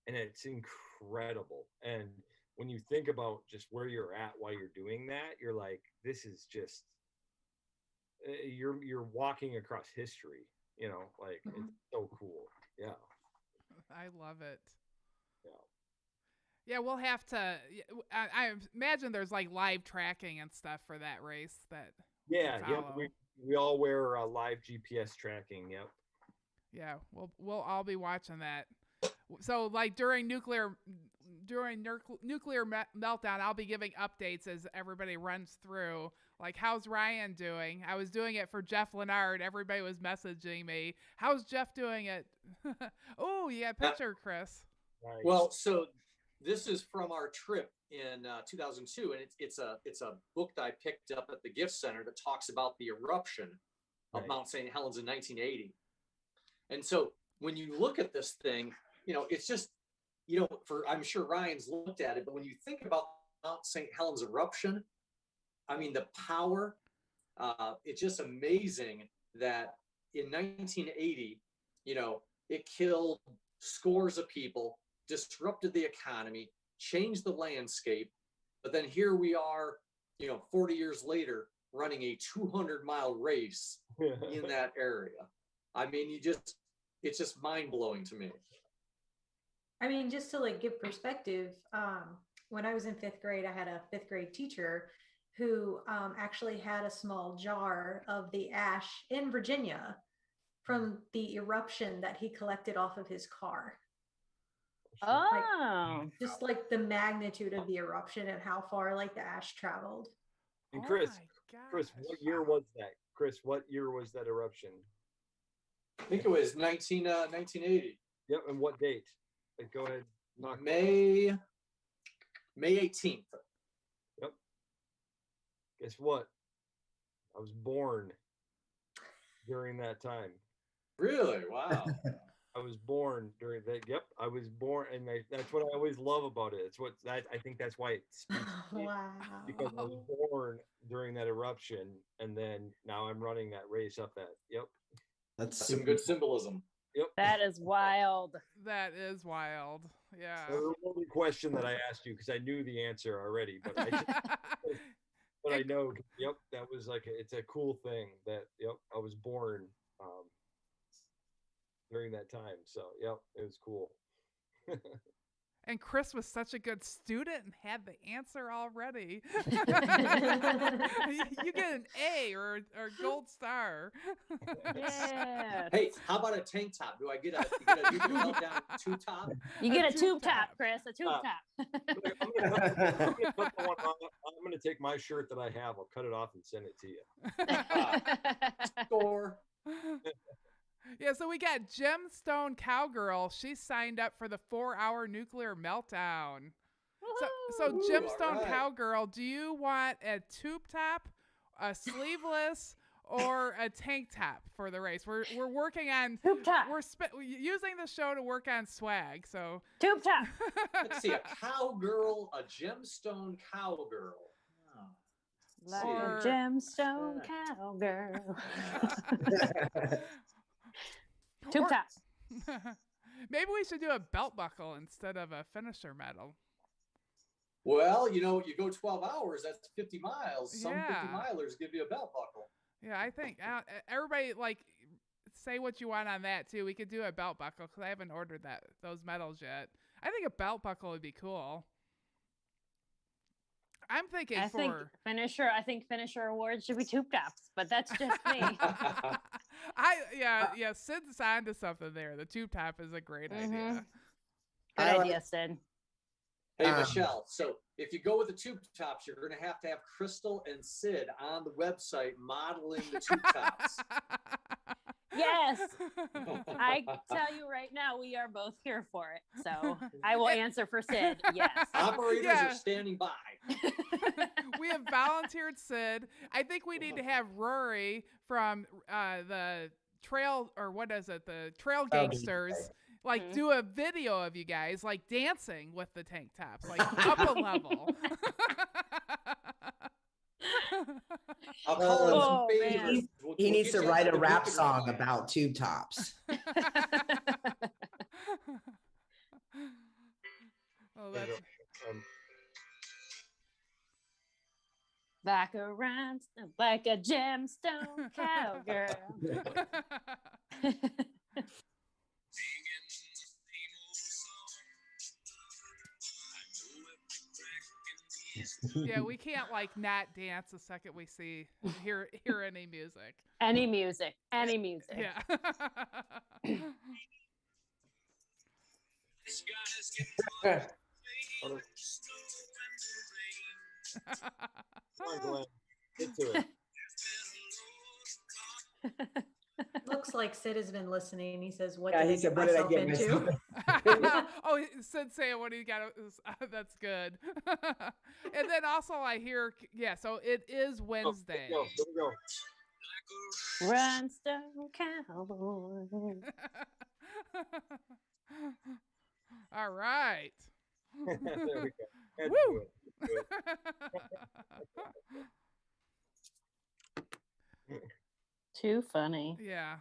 And it's incredible. And when you think about just where you're at while you're doing that, you're like, this is just, you're walking across history, it's so cool. Yeah. I love it. Yeah. Yeah, we'll have to. I imagine there's like live tracking and stuff for that race. We all wear live GPS tracking. Yep. Yeah, we'll all be watching that. So like during nuclear meltdown, I'll be giving updates as everybody runs through. Like, how's Ryan doing? I was doing it for Jeff Lennard. Everybody was messaging me. How's Jeff doing it? Oh, you got a picture, Chris. Nice. Well, so this is from our trip in 2002, and it's a book that I picked up at the gift center that talks about the eruption of Mount St. Helens in 1980. And so when you look at this thing, it's just, I'm sure Ryan's looked at it, but when you think about Mount St. Helens eruption, I mean, the power, it's just amazing that in 1980, it killed scores of people, disrupted the economy, changed the landscape. But then here we are, 40 years later, running a 200-mile race in that area. I mean, it's just mind-blowing to me. I mean, just to give perspective, when I was in 5th grade, I had a 5th grade teacher who actually had a small jar of the ash in Virginia from the eruption that he collected off of his car. Oh, Just the magnitude of the eruption and how far the ash traveled. And Chris, what year was that? Chris, what year was that eruption? I think it was 1980. Yep, and what date? Go ahead. May 18th. Yep. Guess what? I was born during that time. Really? Wow. I was born during that. Yep, I was born, and that's what I always love about it. It's I think that's why it speaks to me, Wow. because I was born during that eruption, and then now I'm running that race up that. Yep. That's some good symbolism. Yep. that is wild. That is wild. Yeah. The only question that I asked you, because I knew the answer already, but I know. Yep, that was it's a cool thing that. Yep, I was born during that time. So yep, it was cool. And Chris was such a good student and had the answer already. You get an A or gold star. Yeah. Hey, how about a tank top? Do I get a Meltdown tube top? You get a tube tube top. top, Chris. A tube top. I'm gonna take my shirt that I have. I'll cut it off and send it to you. Score. Yeah, so we got Gemstone Cowgirl. She signed up for the 4-hour nuclear meltdown. So Woohoo! Gemstone All right. Cowgirl, do you want a tube top, a sleeveless, or a tank top for the race? We're working on Tube top. we're using the show to work on swag. So Tube top. Let's see, a cowgirl, a gemstone cowgirl. Oh. Like Or- a gemstone cowgirl. Tube Or- top. Maybe we should do a belt buckle instead of a finisher medal. Well, you go 12 hours, that's 50 miles. Some Yeah. 50 milers give you a belt buckle. Yeah, I think everybody say what you want on that too. We could do a belt buckle because I haven't ordered those medals yet. I think a belt buckle would be cool. I'm thinking I think finisher awards should be tube tops, but that's just me. Sid's onto something there. The tube top is a great idea. Good I idea, Sid. Hey, Um, Michelle, so if you go with the tube tops, you're going to have Crystal and Sid on the website modeling the tube tops. Yes. I tell you right now, we are both here for it. So I will answer for Sid. Yes. Operators Yeah. are standing by. We have volunteered Sid. I think we need to have Rory from the trail, or what is it? The Trail Gangsters. Mhm. Do a video of you guys dancing with the tank tops, up a level. I'll call in some Oh, man. favors. He needs get to you write a the rap book song and- about tube tops. Oh, that's Back around like a gemstone cowgirl. yeah. We can't not dance the second we hear any music. Any music. Any music. Yeah. Come on, Glenn. Get to it. Looks like Sid has been listening. He says, "What Yeah, did he I said, get "What did I myself get into?" myself Oh, he said say what he got. That's good. And then also I hear, so it is Wednesday. Here we go. Rhinestone cowboy. All right. There we go. That's Woo! good. Good. Too funny. Yeah,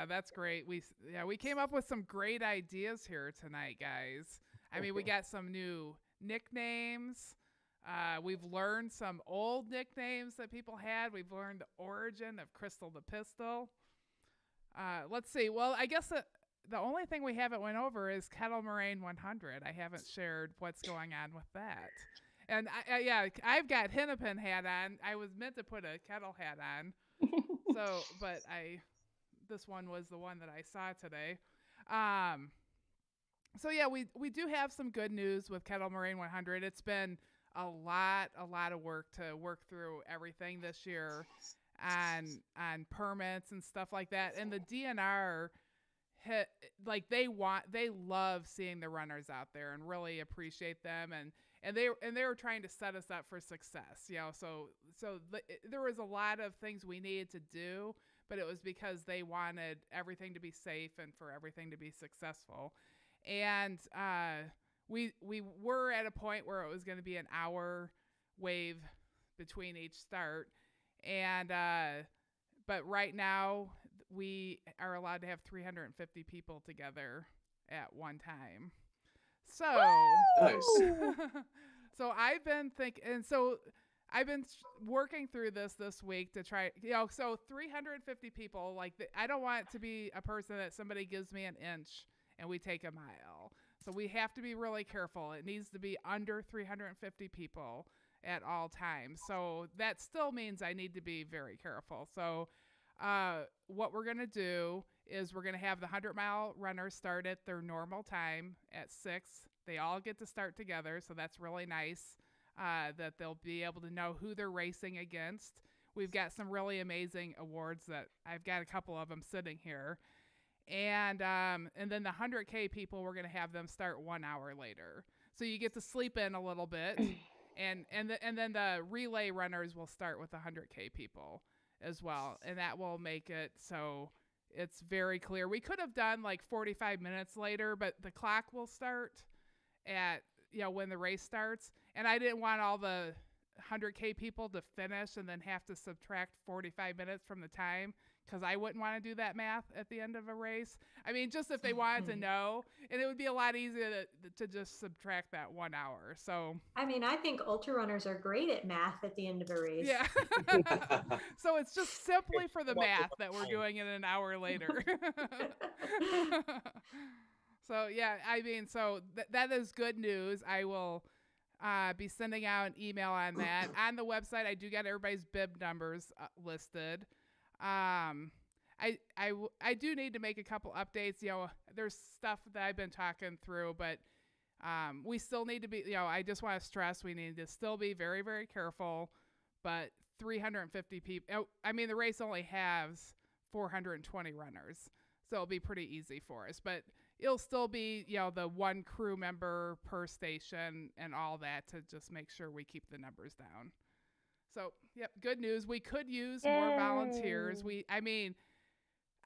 that's great. We came up with some great ideas here tonight, guys. I mean, we got some new nicknames. We've learned some old nicknames that people had. We've learned the origin of Crystal the Pistol. Let's see. Well, I guess the only thing we haven't went over is Kettle Moraine 100. I haven't shared what's going on with that. And I've got Hennepin hat on. I was meant to put a kettle hat on. But this one was the one that I saw today. We do have some good news with Kettle Moraine 100. It's been a lot of work to work through everything this year on permits and stuff like that. And the DNR they love seeing the runners out there and really appreciate them, and they were trying to set us up for success, there was a lot of things we needed to do, but it was because they wanted everything to be safe and for everything to be successful. And we were at a point where it was going to be an hour wave between each start, and but right now we are allowed to have 350 people together at one time. So Nice. so I've been working through this week to try, so 350 people, I don't want it to be a person that somebody gives me an inch and we take a mile. So we have to be really careful. It needs to be under 350 people at all times. So that still means I need to be very careful. So what we're going to do is we're going to have the 100-mile runners start at their normal time at 6. They all get to start together, so that's really nice that they'll be able to know who they're racing against. We've got some really amazing awards that I've got a couple of them sitting here. And then the 100K people, we're going to have them start 1 hour later. So you get to sleep in a little bit. And then the relay runners will start with the 100K people as well. And that will make it so it's very clear. We could have done like 45 minutes later, but the clock will start at, when the race starts. And I didn't want all the 100K people to finish and then have to subtract 45 minutes from the time, because I wouldn't want to do that math at the end of a race. I mean, just if they wanted to know, and it would be a lot easier to just subtract that 1 hour. So I mean, I think ultra runners are great at math at the end of a race. yeah. So it's just simply for the math that we're doing it an hour later. So yeah, I mean, so that is good news. I will be sending out an email on that. On the website, I do get everybody's bib numbers listed. I do need to make a couple updates. There's stuff that I've been talking through, but we still need to be, I just want to stress we need to still be very, very careful. But 350 people, I mean, the race only has 420 runners, so it'll be pretty easy for us. But it'll still be, the one crew member per station and all that to just make sure we keep the numbers down. So, yep, good news. We could use more volunteers.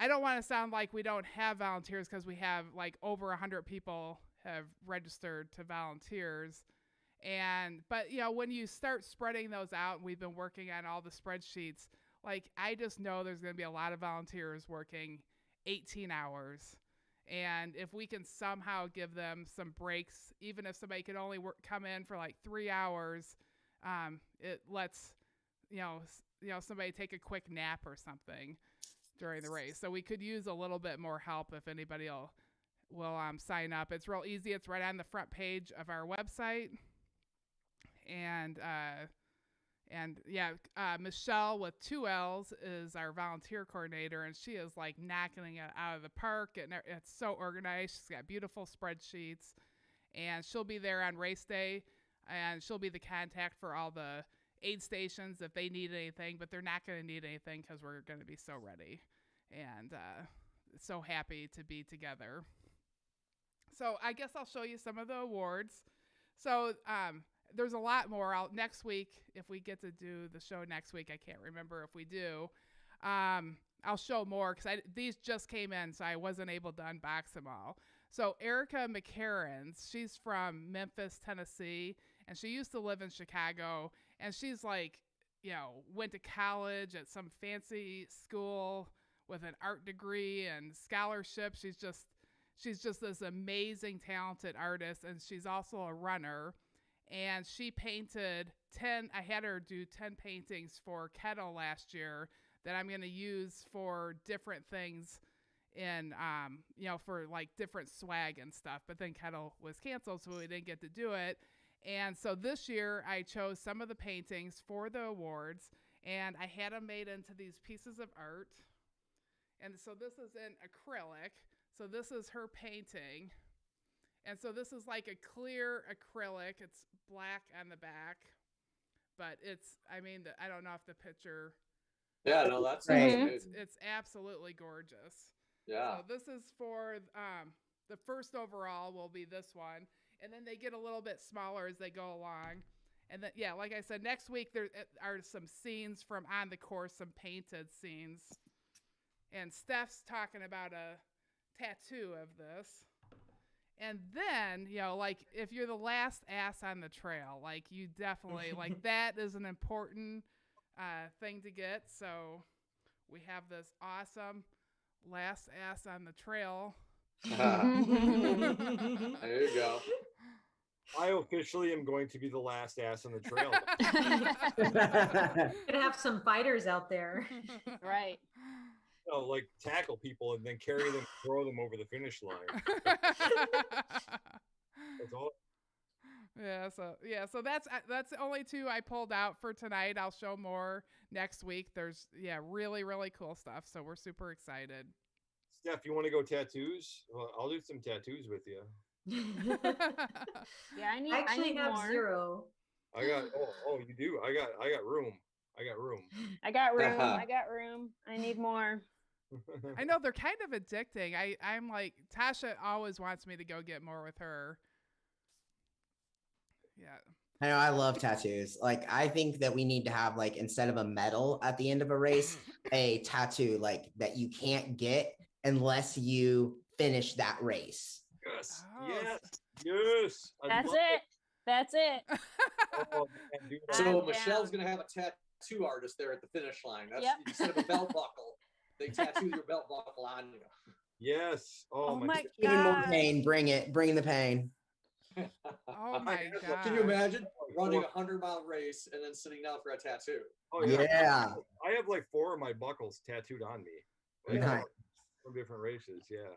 I don't want to sound like we don't have volunteers, because we have like over 100 people have registered to volunteers. But when you start spreading those out, and we've been working on all the spreadsheets, like I just know there's going to be a lot of volunteers working 18 hours. And if we can somehow give them some breaks, even if somebody could only come in for like 3 hours, it lets somebody take a quick nap or something during the race. So we could use a little bit more help if anybody will sign up. It's real easy. It's right on the front page of our website. And Michelle with 2 L's is our volunteer coordinator, and she is like knocking it out of the park. And it's so organized. She's got beautiful spreadsheets, and she'll be there on race day, and she'll be the contact for all the aid stations if they need anything, but they're not going to need anything because we're going to be so ready and so happy to be together. So I guess I'll show you some of the awards. So there's a lot more. Next week, if we get to do the show next week, I can't remember if we do. I'll show more because these just came in, so I wasn't able to unbox them all. So Erica McCarrans, she's from Memphis, Tennessee, and she used to live in Chicago. And she's like, went to college at some fancy school with an art degree and scholarship. She's just this amazing, talented artist, and she's also a runner. And she painted I had her do 10 paintings for Kettle last year that I'm going to use for different things in, for like different swag and stuff. But then Kettle was canceled, so we didn't get to do it. And so this year I chose some of the paintings for the awards, and I had them made into these pieces of art. And so this is in acrylic. So this is her painting. And so this is like a clear acrylic. It's black on the back, but I don't know if the picture. Yeah, no, that's it's absolutely gorgeous. Yeah. So this is for the first overall will be this one. And then they get a little bit smaller as they go along. And then, like I said, next week there are some scenes from on the course, some painted scenes. And Steph's talking about a tattoo of this. And then, like if you're the last ass on the trail, like you definitely, like that is an important thing to get. So we have this awesome last ass on the trail. There you go. I officially am going to be the last ass on the trail. Gonna have some fighters out there. Right. like tackle people and then carry them, throw them over the finish line. That's all. So that's the only two I pulled out for tonight. I'll show more next week. There's really, really cool stuff. So we're super excited. Steph, you want to go tattoos? Well, I'll do some tattoos with you. Yeah, I actually need have more. 0. I got you do. I got room. I got room. I got room. I need more. I know they're kind of addicting. I'm like, Tasha always wants me to go get more with her. Yeah. I know, I love tattoos. Like, I think that we need to have, like, instead of a medal at the end of a race, a tattoo like that you can't get unless you finish that race. Yes. Oh. Yes. That's it. Oh, man, dude. So Michelle's going to have a tattoo artist there at the finish line. That's instead of a belt buckle, they tattoo your belt buckle on you. Yes. Oh my Even more God. pain. Bring the pain. Oh my God. Can you imagine running a 100-mile race and then sitting down for a tattoo? Oh Yeah. I have like 4 of my buckles tattooed on me. Like, Nice. from different races. Yeah.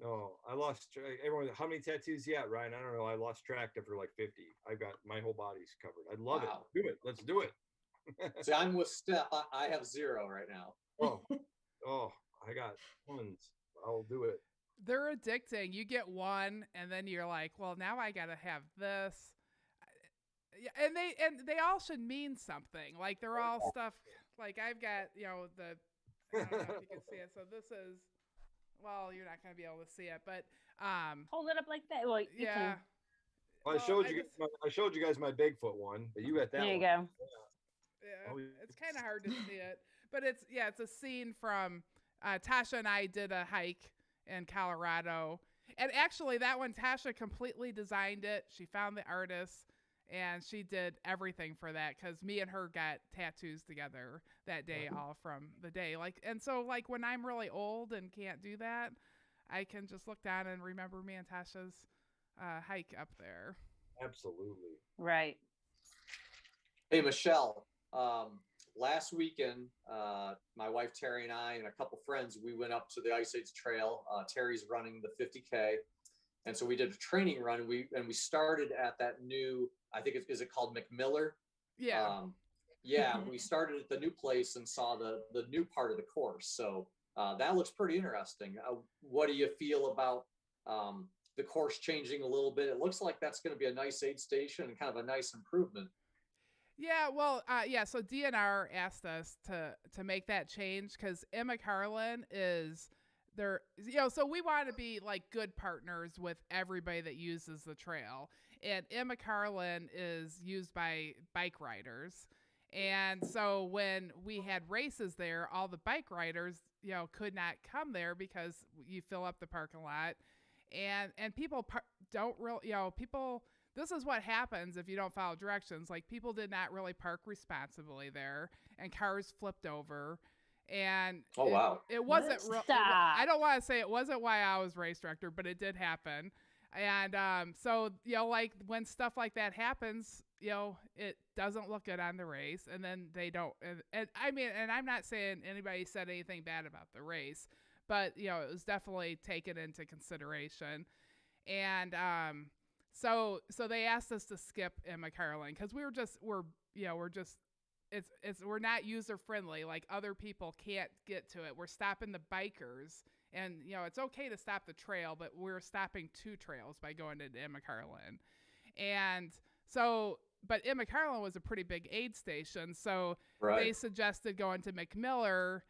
No, I lost track. Everyone, how many tattoos you got, Ryan? I don't know. I lost track after like 50. I've got my whole body's covered. I love it. Do it. Let's do it. See, I'm with Steph. I have 0 right now. Oh, I got tons. I'll do it. They're addicting. You get one and then you're like, well, now I got to have this. And they all should mean something. Like they're all stuff like I've got, I don't know if you can see it. So this is, well, you're not going to be able to see it, but hold it up like that. Well, you can. Well, I showed you guys my Bigfoot one, but you got that. There you one. go. Yeah, it's kind of hard to see it, but it's a scene from Tasha and I did a hike in Colorado, and actually that one Tasha completely designed it. She found the artist and she did everything for that because me and her got tattoos together that day, all from the day. And so when I'm really old and can't do that, I can just look down and remember me and Tasha's hike up there. Absolutely. Right. Hey, Michelle, last weekend, my wife Terry and I and a couple friends, we went up to the Ice Age Trail. Terry's running the 50K. And so we did a training run. We started at that new, I think is it called McMiller? Yeah. We started at the new place and saw the new part of the course. So that looks pretty interesting. What do you feel about the course changing a little bit? It looks like that's going to be a nice aid station and kind of a nice improvement. Yeah, well, so DNR asked us to make that change because Emma Carlin is there, so we want to be like good partners with everybody that uses the trail. And Emma Carlin is used by bike riders. And so when we had races there, all the bike riders, could not come there because you fill up the parking lot. And people don't really, people... This is what happens if you don't follow directions. Like people did not really park responsibly there, and cars flipped over. And it wasn't real. I don't want to say it wasn't why I was race director, but it did happen. And so when stuff like that happens, it doesn't look good on the race, and then they don't. And I'm not saying anybody said anything bad about the race, but it was definitely taken into consideration. And So they asked us to skip Emma Carlin because we're not user friendly. Like other people can't get to it. We're stopping the bikers, and it's okay to stop the trail, but we're stopping 2 trails by going into Emma Carlin. And so, but Emma Carlin was a pretty big aid station, so they suggested going to McMiller.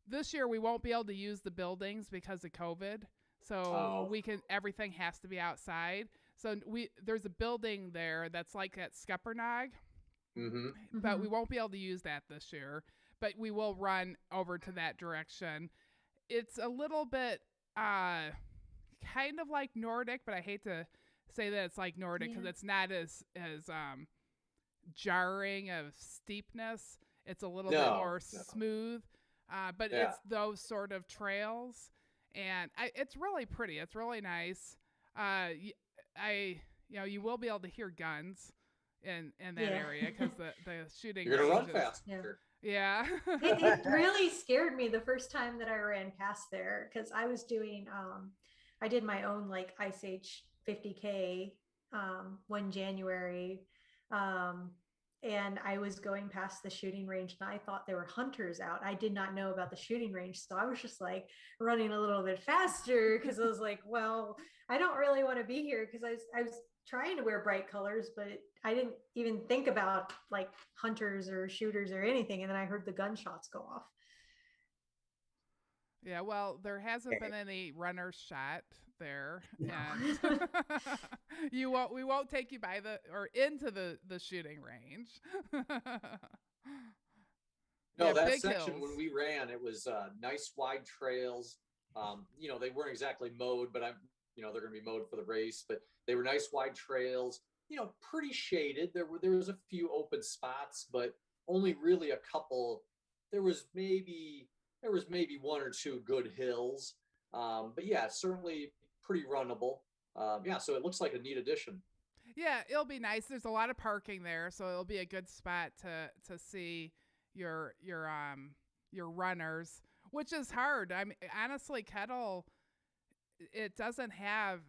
This year we won't be able to use the buildings because of COVID, so everything has to be outside. So there's a building there that's like at Scuppernong, but we won't be able to use that this year. But we will run over to that direction. It's a little bit kind of like Nordic, but I hate to say that it's like Nordic because it's not as jarring of steepness. It's a little bit more smooth, but it's those sort of trails, and it's really pretty. It's really nice. You will be able to hear guns in that area because the shooting. You're gonna run faster. Yeah. It really scared me the first time that I ran past there because I was doing I did my own like Ice Age 50K 1 January, um and I was going past the shooting range and I thought there were hunters out. I did not know about the shooting range, so I was just like running a little bit faster because I was like, well, I don't really want to be here because I was trying to wear bright colors, but I didn't even think about like hunters or shooters or anything. And then I heard the gunshots go off. Yeah, well, there hasn't been any runners shot there, No. and we won't take you by the or into the shooting range. No, Yeah, that big section hills. when we ran, it was nice wide trails. They weren't exactly mowed, but they're going to be mowed for the race. But they were nice wide trails. Pretty shaded. There was a few open spots, but only really a couple. There was maybe one or two good hills. But yeah, certainly pretty runnable. So it looks like a neat addition. Yeah, it'll be nice. There's a lot of parking there, so it'll be a good spot to see your runners, which is hard. I mean, honestly, Kettle, it doesn't have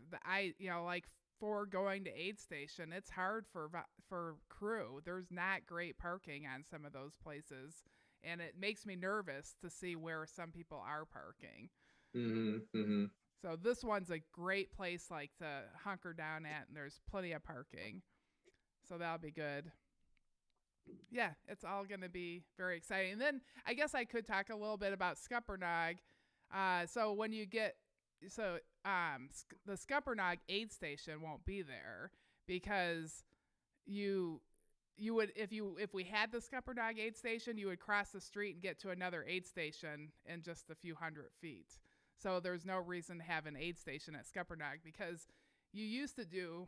like for going to aid station. It's hard for crew. There's not great parking on some of those places, and it makes me nervous to see where some people are parking. Mm-hmm, mm-hmm. So this one's a great place like to hunker down at, and there's plenty of parking. So that'll be good. Yeah, it's all going to be very exciting. And then I guess I could talk a little bit about Scuppernong. So when you get the Scuppernong aid station won't be there because you would if we had the Scuppernong aid station, you would cross the street and get to another aid station in just a few hundred feet. So there's no reason to have an aid station at Scuppernong because you used to do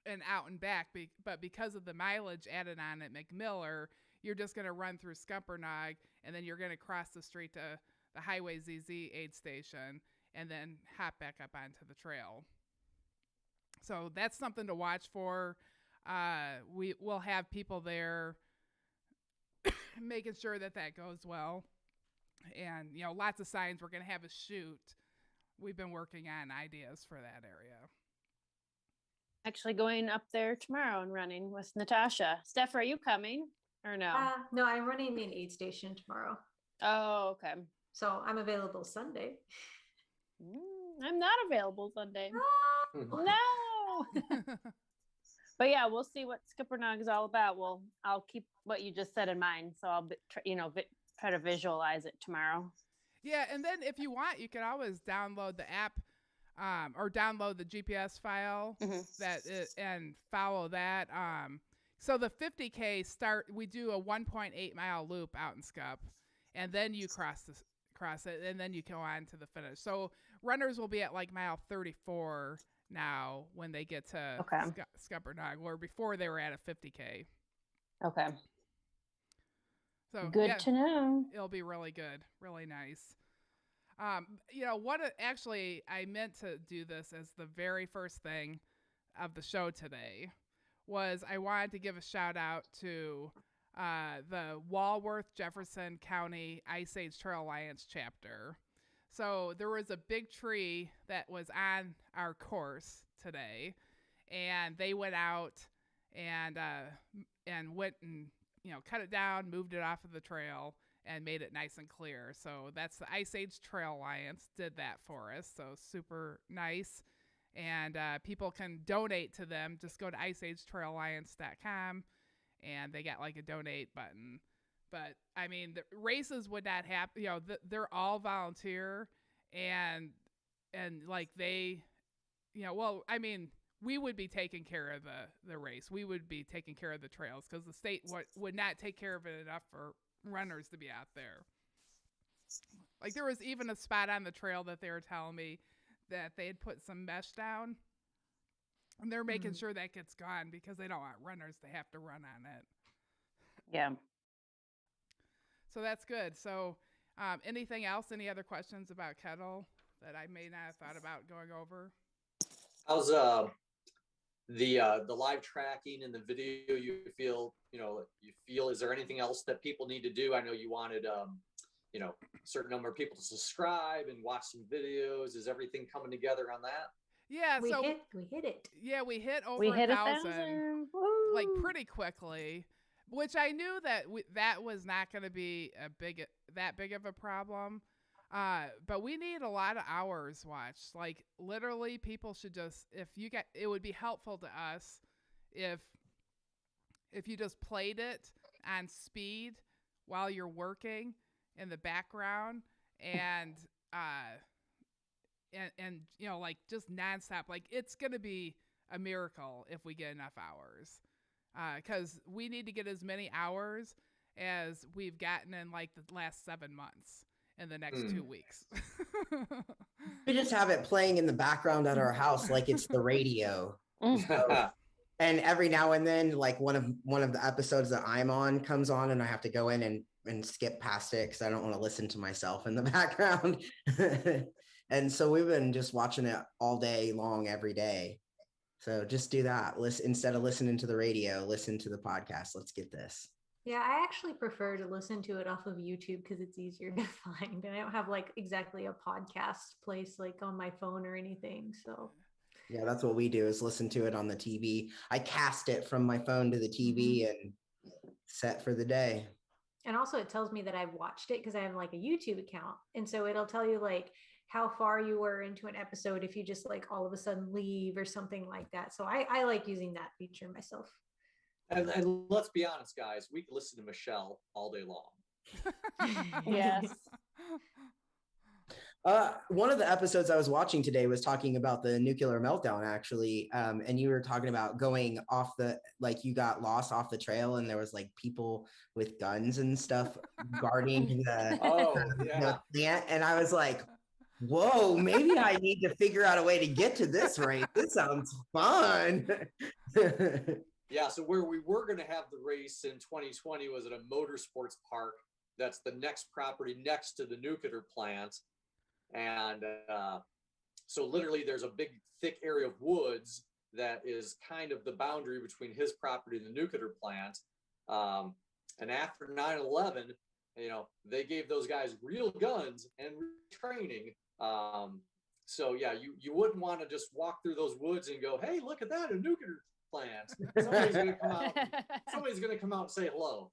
an out and back, but because of the mileage added on at McMiller, you're just going to run through Scuppernong and then you're going to cross the street to the Highway ZZ aid station and then hop back up onto the trail. So that's something to watch for. We will have people there making sure that goes well. And, lots of signs. We're going to have a shoot. We've been working on ideas for that area. Actually going up there tomorrow and running with Natasha. Steph, are you coming or no? No, I'm running an aid station tomorrow. Oh, okay. So I'm available Sunday. I'm not available Sunday. Oh. No. But yeah, we'll see what Scuppernong is all about. I'll keep what you just said in mind. So I'll try to visualize it tomorrow. Yeah, and then if you want, you can always download the app or download the GPS file and follow that. So the 50K we do a 1.8 mile loop out in Scup, and then you cross it, and then you go on to the finish. So runners will be at like mile 34 now when they get to Scuppernong, where before they were at a 50K. Okay. So good to know. It'll be really good, really nice. Actually, I meant to do this as the very first thing of the show today was I wanted to give a shout out to the Walworth Jefferson County Ice Age Trail Alliance chapter. So there was a big tree that was on our course today, and they went out and went and cut it down, moved it off of the trail, and made it nice and clear. So that's the Ice Age Trail Alliance did that for us. So super nice. And people can donate to them. Just go to iceagetrailalliance.com and they got like a donate button. But I mean, the races would not happen. They're all volunteer and like they, we would be taking care of the race. We would be taking care of the trails because the state would not take care of it enough for runners to be out there. Like there was even a spot on the trail that they were telling me that they had put some mesh down, and they're making sure that gets gone because they don't want runners to have to run on it. Yeah. So that's good. So anything else? Any other questions about Kettle that I may not have thought about going over? the live tracking and the video, you feel is there anything else that people need to do? I know you wanted a certain number of people to subscribe and watch some videos. Is everything coming together on that? Yeah, we so hit it. yeah, we hit over We hit 1,000 1,000. like Woo. pretty quickly, which I knew that that was not going to be that big of a problem. But we need a lot of hours watched. Like literally, people should just it would be helpful to us if you just played it on speed while you're working in the background and like just nonstop. Like it's gonna be a miracle if we get enough hours, because we need to get as many hours as we've gotten in like the last 7 months in the next 2 weeks. We just have it playing in the background at our house like it's the radio. So, and every now and then, like one of the episodes that I'm on comes on, and I have to go in and skip past it because I don't want to listen to myself in the background. And so we've been just watching it all day long, every day. So just do that. Instead of listening to the radio, listen to the podcast. Let's get this. Yeah, I actually prefer to listen to it off of YouTube because it's easier to find. And I don't have like exactly a podcast place like on my phone or anything. So yeah, that's what we do is listen to it on the TV. I cast it from my phone to the TV and set for the day. And also it tells me that I've watched it because I have like a YouTube account. And so it'll tell you like how far you were into an episode if you just like all of a sudden leave or something like that. So I like using that feature myself. And let's be honest, guys, we can listen to Michelle all day long. Yes. One of the episodes I was watching today was talking about the nuclear meltdown, actually. And you were talking about going off you got lost off the trail and there was like people with guns and stuff guarding the plant. And I was like, whoa, maybe I need to figure out a way to get to this race. This sounds fun. Yeah, so where we were going to have the race in 2020 was at a motorsports park. That's the next property next to the nuclear plant. And so literally there's a big, thick area of woods that is kind of the boundary between his property and the nuclear plant. And after 9/11, they gave those guys real guns and training. So yeah, you wouldn't want to just walk through those woods and go, hey, look at that, a nuclear plant. Somebody's going to come out and say hello.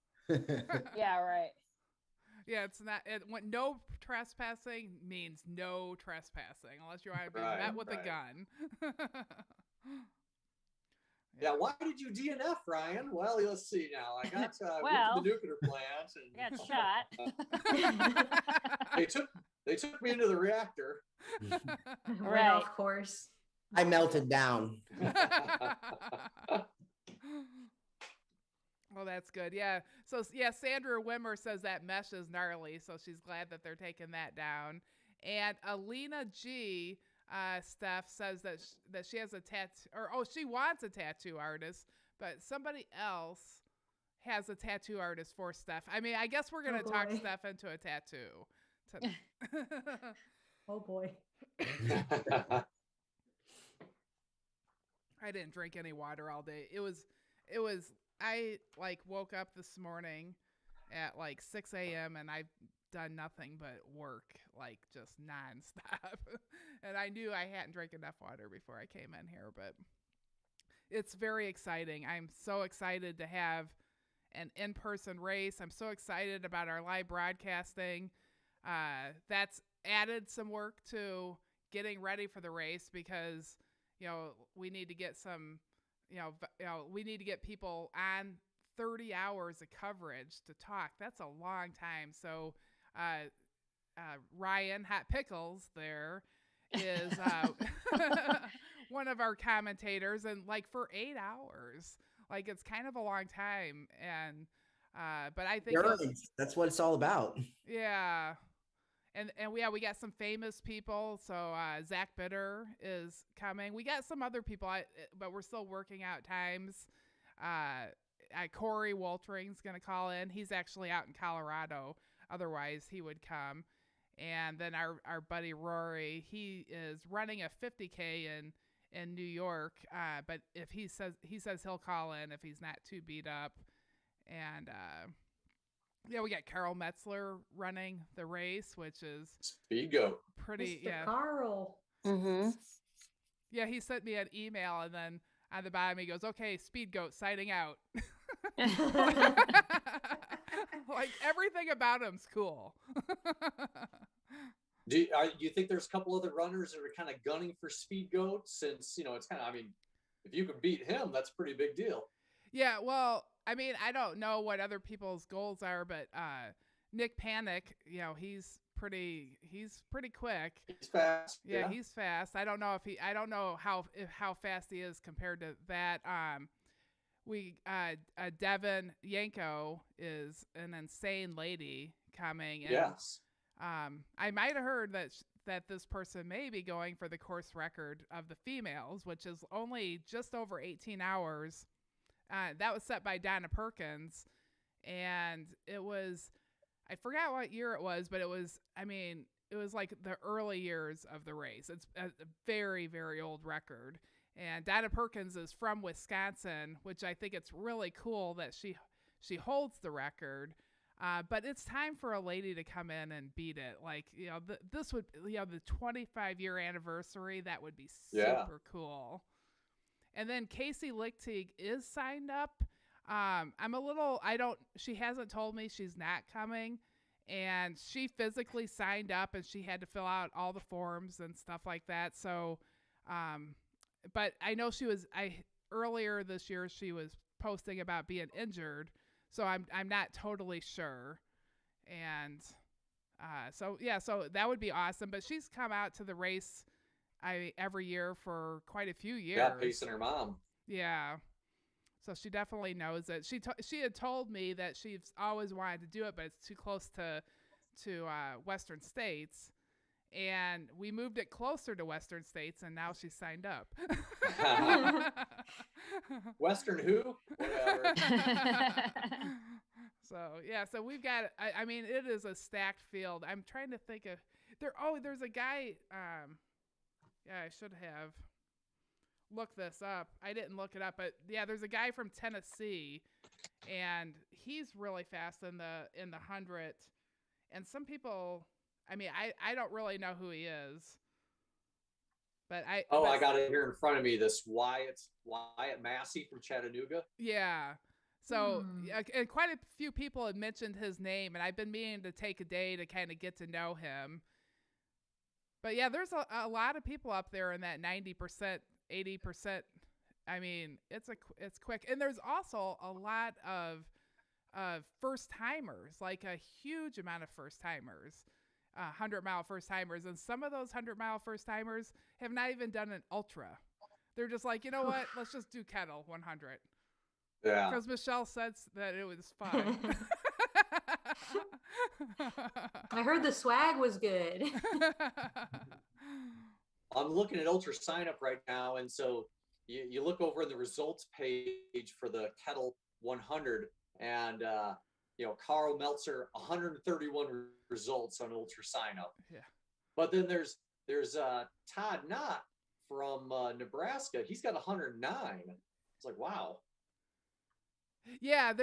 Yeah, right. Yeah, it's not. No trespassing means no trespassing unless you want to be met with a gun. Yeah, why did you DNF, Ryan? Well, let's see now. I got went to the nuclear plant and got shot. They took me into the reactor. Right, of course. I melted down. Well, that's good. Yeah. So, yeah, Sandra Wimmer says that mesh is gnarly, so she's glad that they're taking that down. And Alina G. Steph says that she has a tattoo, she wants a tattoo artist, but somebody else has a tattoo artist for Steph. I mean, I guess we're going to talk Steph into a tattoo. Oh, boy. I didn't drink any water all day. I woke up this morning at 6 a.m. and I've done nothing but work, just nonstop. And I knew I hadn't drank enough water before I came in here, but it's very exciting. I'm so excited to have an in-person race. I'm so excited about our live broadcasting. That's added some work to getting ready for the race because, we need to get some, we need to get people on 30 hours of coverage to talk. That's a long time. So, Ryan Hot Pickles there is one of our commentators, and for 8 hours, it's kind of a long time. And but I think that's what it's all about. Yeah. And we got some famous people. So Zach Bitter is coming. We got some other people, but we're still working out times. Corey Woltering's going to call in. He's actually out in Colorado. Otherwise, he would come. And then our buddy Rory, he is running a 50K in New York. But if he says he'll call in if he's not too beat up. And yeah, we got Carl Metzler running the race, which is Speed goat. pretty. Mr. Yeah. Carl. Mm-hmm. Yeah, he sent me an email, and then on the bottom he goes, "Okay, Speed Goat signing out." Like everything about him's cool. Do you think there's a couple other runners that are kind of gunning for Speed Goat? Since it's kind of, I mean, if you could beat him, that's a pretty big deal. Yeah, well, I mean, I don't know what other people's goals are, but Nick Panic, he's pretty quick. He's fast. Yeah, he's fast. I don't know how fast he is compared to that. Devin Yanko is an insane lady coming. And, yes. I might have heard that this person may be going for the course record of the females, which is only just over 18 hours. That was set by Donna Perkins, and it was, I forgot what year it was, but it was like the early years of the race. It's a very, very old record. And Donna Perkins is from Wisconsin, which I think it's really cool that she holds the record. But it's time for a lady to come in and beat it. Like, this would, the 25-year anniversary, that would be super cool. And then Casey Lichtig is signed up. She hasn't told me she's not coming. And she physically signed up, and she had to fill out all the forms and stuff like that. So, but I know earlier this year she was posting about being injured. So I'm not totally sure. And so that would be awesome. But she's come out to the race every year for quite a few years. Yeah, pacing her mom. Yeah. So she definitely knows it. She had told me that she's always wanted to do it, but it's too close to Western States. And we moved it closer to Western States, and now she's signed up. Western who? Whatever. So we've got, I mean, it is a stacked field. I'm trying to think of, there's a guy, I should have looked this up. I didn't look it up, but yeah, there's a guy from Tennessee, and he's really fast in the 100. And some people, I mean, I don't really know who he is, but I got it here in front of me. This Wyatt Massey from Chattanooga. Yeah. So and quite a few people had mentioned his name, and I've been meaning to take a day to kind of get to know him. But yeah, there's a lot of people up there in that 90%, 80%. I mean, it's quick. And there's also a lot of first timers, like a huge amount of first timers. 100-mile first timers, and some of those 100-mile first timers have not even done an ultra. They're just like, you know what? Let's just do Kettle 100. Yeah. Because Michelle said that it was fun. I heard the swag was good. I'm looking at Ultra Sign Up right now, and so you look over in the results page for the Kettle 100, and Carl Meltzer, 131 results on Ultra Sign Up. Yeah. But then there's Todd Knott from Nebraska. He's got 109. It's like, wow. Yeah,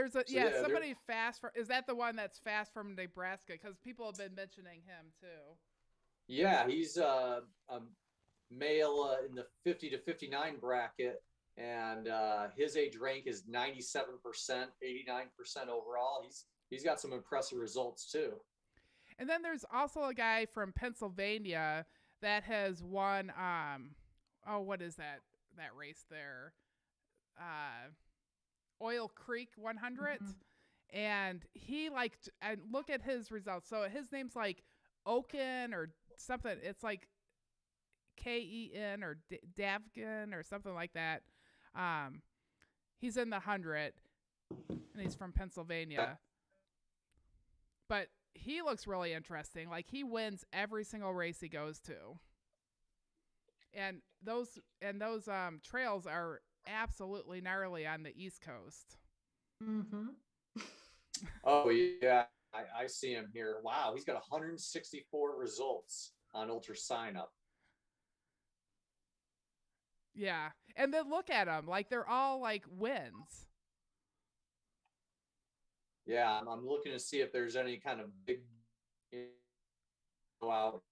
somebody fast. Is that the one that's fast from Nebraska? Because people have been mentioning him too. Yeah, he's a male in the 50 to 59 bracket. And his age rank is 97%, 89% overall. He's got some impressive results too. And then there's also a guy from Pennsylvania that has won. What is that race there? Oil Creek 100, and he and look at his results. So his name's like Oken or something. It's like Ken or Davgen or something like that. He's in the 100, and he's from Pennsylvania. But he looks really interesting. Like, he wins every single race he goes to. And those trails are absolutely gnarly on the East Coast. Mm-hmm. Oh yeah, I see him here. Wow, he's got 164 results on Ultra Sign Up. Yeah. And then look at them. Like, they're all like wins. Yeah, I'm looking to see if there's any kind of big go out.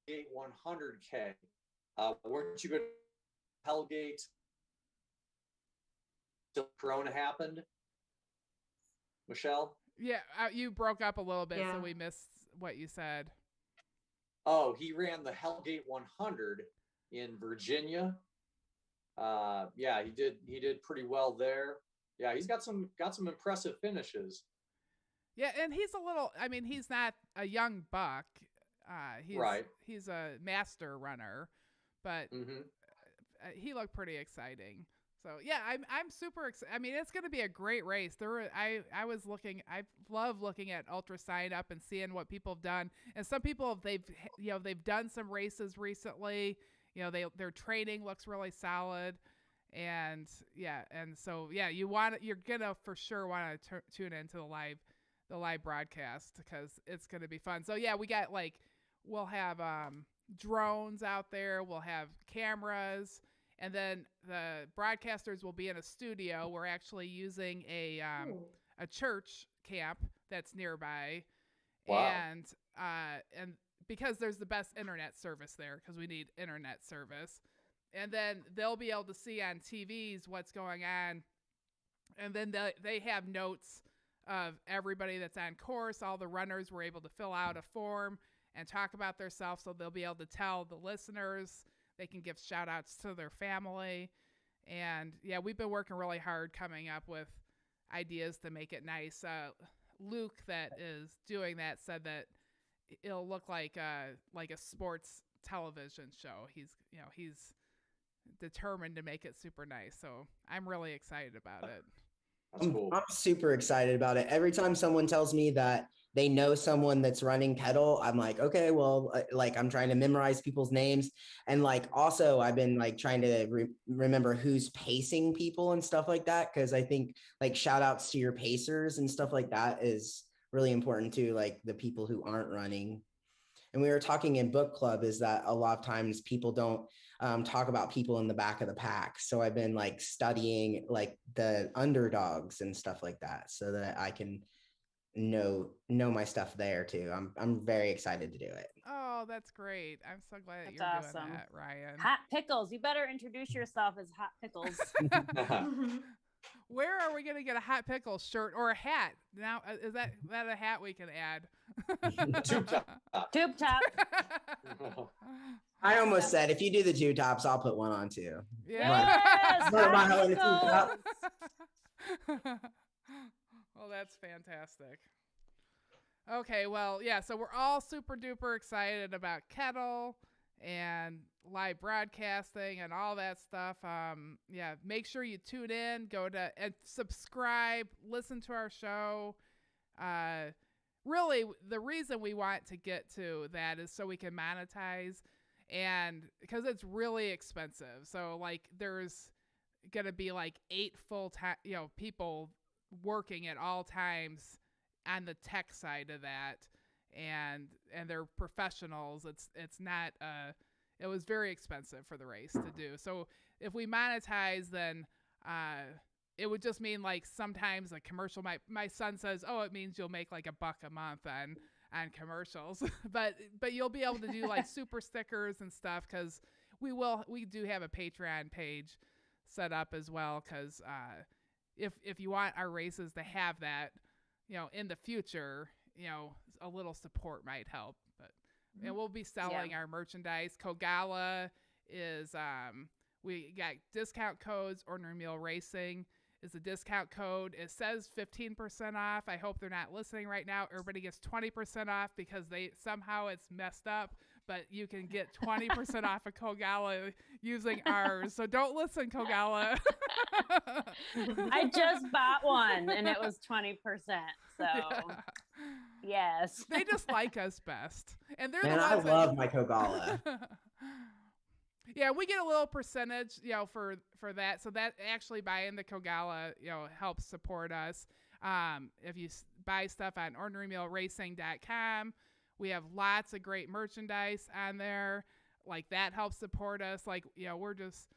100K. Weren't you going to Hellgate till Corona happened, Michelle? Yeah, you broke up a little bit, Yeah. so we missed what you said. Oh, he ran the Hellgate 100 in Virginia. Yeah, he did pretty well there. Yeah, he's got some impressive finishes. Yeah, and he's a little. I mean, he's not a young buck. He's a master runner, but he looked pretty exciting. So yeah, I'm super excited. I mean, it's going to be a great race. I love looking at Ultra Sign Up and seeing what people have done. And some people they've done some races recently. You know, their training looks really solid. And so you're gonna for sure want to tune into the live broadcast because it's gonna be fun. So yeah, we'll have drones out there, we'll have cameras, and then the broadcasters will be in a studio. We're actually using a church camp that's nearby. Wow. And because there's the best internet service there, because we need internet service. And then they'll be able to see on TVs what's going on. And then they have notes of everybody that's on course. All the runners were able to fill out a form and talk about themselves, so they'll be able to tell the listeners. They can give shout outs to their family. And yeah, we've been working really hard coming up with ideas to make it nice. Luke, that is doing that, said that it'll look like a sports television show. He's determined to make it super nice. So I'm really excited about it. That's cool. I'm super excited about it. Every time someone tells me that they know someone that's running Kettle, I'm like, okay, well, I'm trying to memorize people's names. And also I've been trying to remember who's pacing people and stuff like that. Cause I think shout outs to your pacers and stuff like that is really important too. Like the people who aren't running. And we were talking in book club is that a lot of times people don't talk about people in the back of the pack. So I've been studying the underdogs and stuff like that so that I can know my stuff there too. I'm very excited to do it. Oh, that's great. I'm so glad that That's you're awesome. doing that, Ryan. Hot Pickles. You better introduce yourself as Hot Pickles. Where are we going to get a Hot Pickle shirt or a hat? Now, is that a hat we can add? Tube top. Tube top. I almost said if you do the two tops, I'll put one on too. Yeah. Yes, What about Hot how in the two top? Pickles. Well, that's fantastic. Okay, well, yeah, so we're all super duper excited about Kettle and live broadcasting and all that stuff. Yeah, make sure you tune in, go to and subscribe, listen to our show. Really, the reason we want to get to that is so we can monetize, and because it's really expensive. So there's gonna be 8 full-time, people working at all times on the tech side of that, and they're professionals. It's not it was very expensive for the race to do. So if we monetize, then it would just mean sometimes a commercial my son says, oh, it means you'll make $1 a month on commercials. but you'll be able to do super stickers and stuff, because we do have a Patreon page set up as well, because if you want our races to have that, in the future, a little support might help. But and we'll be selling our merchandise. Kogala is we got discount codes. Ornery Mule Racing is a discount code. It says 15% off. I hope they're not listening right now. Everybody gets 20% off because somehow it's messed up. But you can get 20% off of Kogala using ours. So don't listen, Kogala. I just bought one and it was 20%. So yes. They just like us best. And they're Man, the I ones love my Kogala. Yeah, we get a little percentage, for that. So that actually buying the Kogala, helps support us. If you buy stuff on ornerymuleracing.com, we have lots of great merchandise on there. like that helps support us. Like, we're just,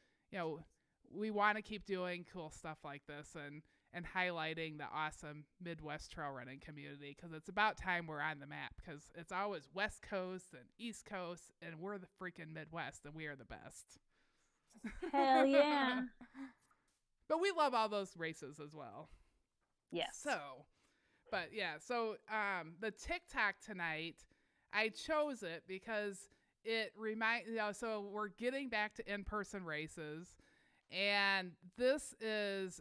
we want to keep doing cool stuff like this and highlighting the awesome Midwest trail running community, because it's about time we're on the map, because it's always West Coast and East Coast, and we're the freaking Midwest, and we are the best. Hell yeah. But we love all those races as well. Yes. So the TikTok tonight, I chose it because it so we're getting back to in-person races, and this is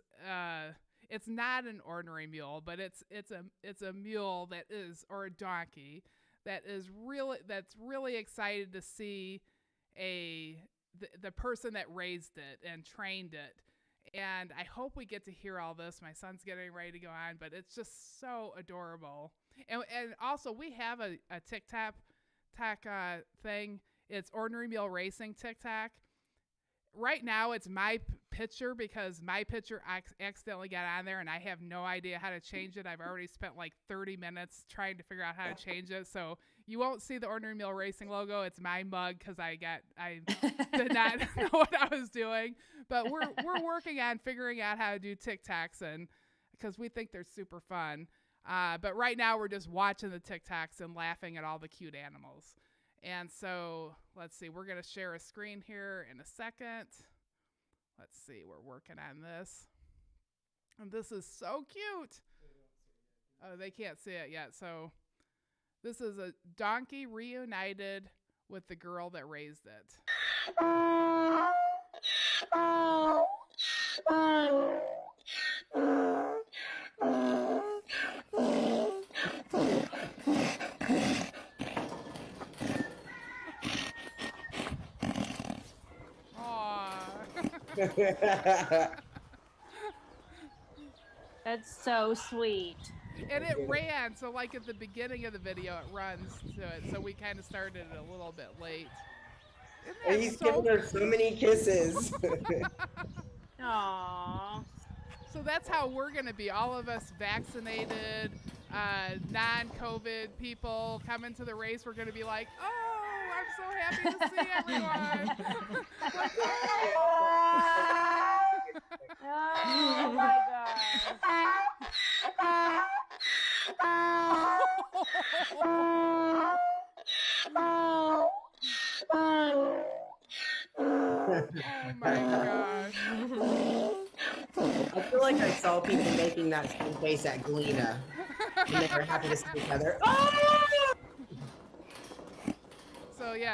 it's not an ornery mule, but it's a mule that is, or a donkey that's really excited to see the person that raised it and trained it. And I hope we get to hear all this. My son's getting ready to go on, but it's just so adorable. And also we have a TikTok thing. It's Ornery Mule Racing TikTok. Right now it's my picture, because my picture accidentally got on there and I have no idea how to change it. I've already spent like 30 minutes trying to figure out how to change it. So you won't see the Ornery Mule Racing logo. It's my mug, because I did not know what I was doing. But we're working on figuring out how to do TikToks, and because we think they're super fun. But right now we're just watching the TikToks and laughing at all the cute animals. And so let's see, we're going to share a screen here in a second. Let's see, we're working on this. And this is so cute. Oh, they can't see it yet. So this is a donkey reunited with the girl that raised it. That's so sweet. And it ran, so like at the beginning of the video, it runs to it. So we kind of started it a little bit late. And he's giving her so many kisses. Aww. So that's how we're going to be. All of us vaccinated, non-COVID people coming to the race. We're going to be like, oh, I'm so happy to see everyone. Like, Oh my god. Oh my gosh. I feel like I saw people making that same face at Galena when they were happy to see each other.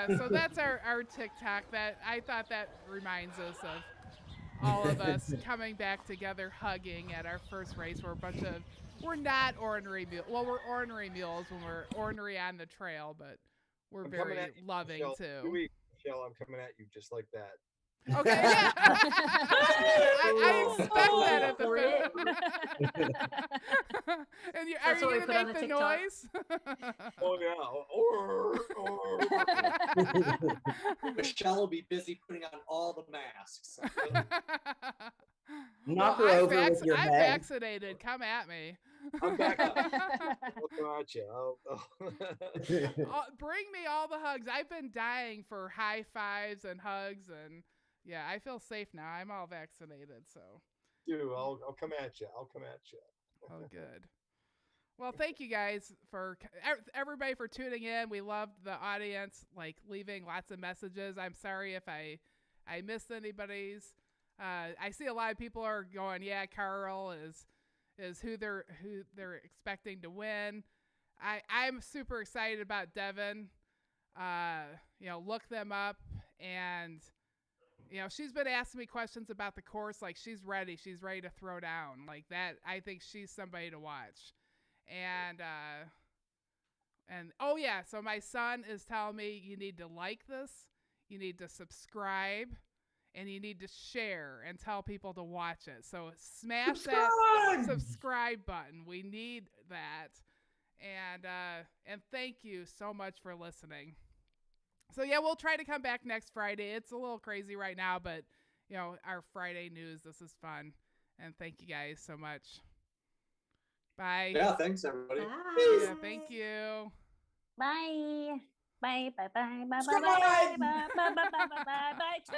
So that's our TikTok. That I thought that reminds us of all of us coming back together, hugging at our first race. We're not ornery mules. Well, we're ornery mules when we're ornery on the trail, but we're very loving Michelle. too. 2 weeks, Michelle, I'm coming at you just like that. Okay, yeah. I expect that at the finish. And are That's you what we going to put on make the the TikTok. noise? Oh yeah. Michelle will be busy putting on all the masks. Knock her over with your I'm head. vaccinated. Come at me. I'm back up. I'll come at you. Bring me all the hugs. I've been dying for high fives and hugs, and yeah, I feel safe now. I'm all vaccinated, so. Dude, I'll come at you. I'll come at you. Oh, good. Well, thank you guys for everybody for tuning in. We loved the audience, like leaving lots of messages. I'm sorry if I missed anybody's. I see a lot of people are going, yeah, Carl is who they're expecting to win. I'm super excited about Devin. Look them up, and she's been asking me questions about the course. Like, she's ready to throw down like that. I think she's somebody to watch. And oh yeah, so my son is telling me you need to like this, you need to subscribe, and you need to share and tell people to watch it. So smash that subscribe button. We need that. And thank you so much for listening. So yeah, we'll try to come back next Friday. It's a little crazy right now, but our Friday news, this is fun. And thank you guys so much. Bye. Yeah, thanks everybody. Bye. Yeah, thank you. Bye. Bye, bye, bye, bye, bye, Subscribe! bye, bye, bye, bye, bye, bye, bye, bye.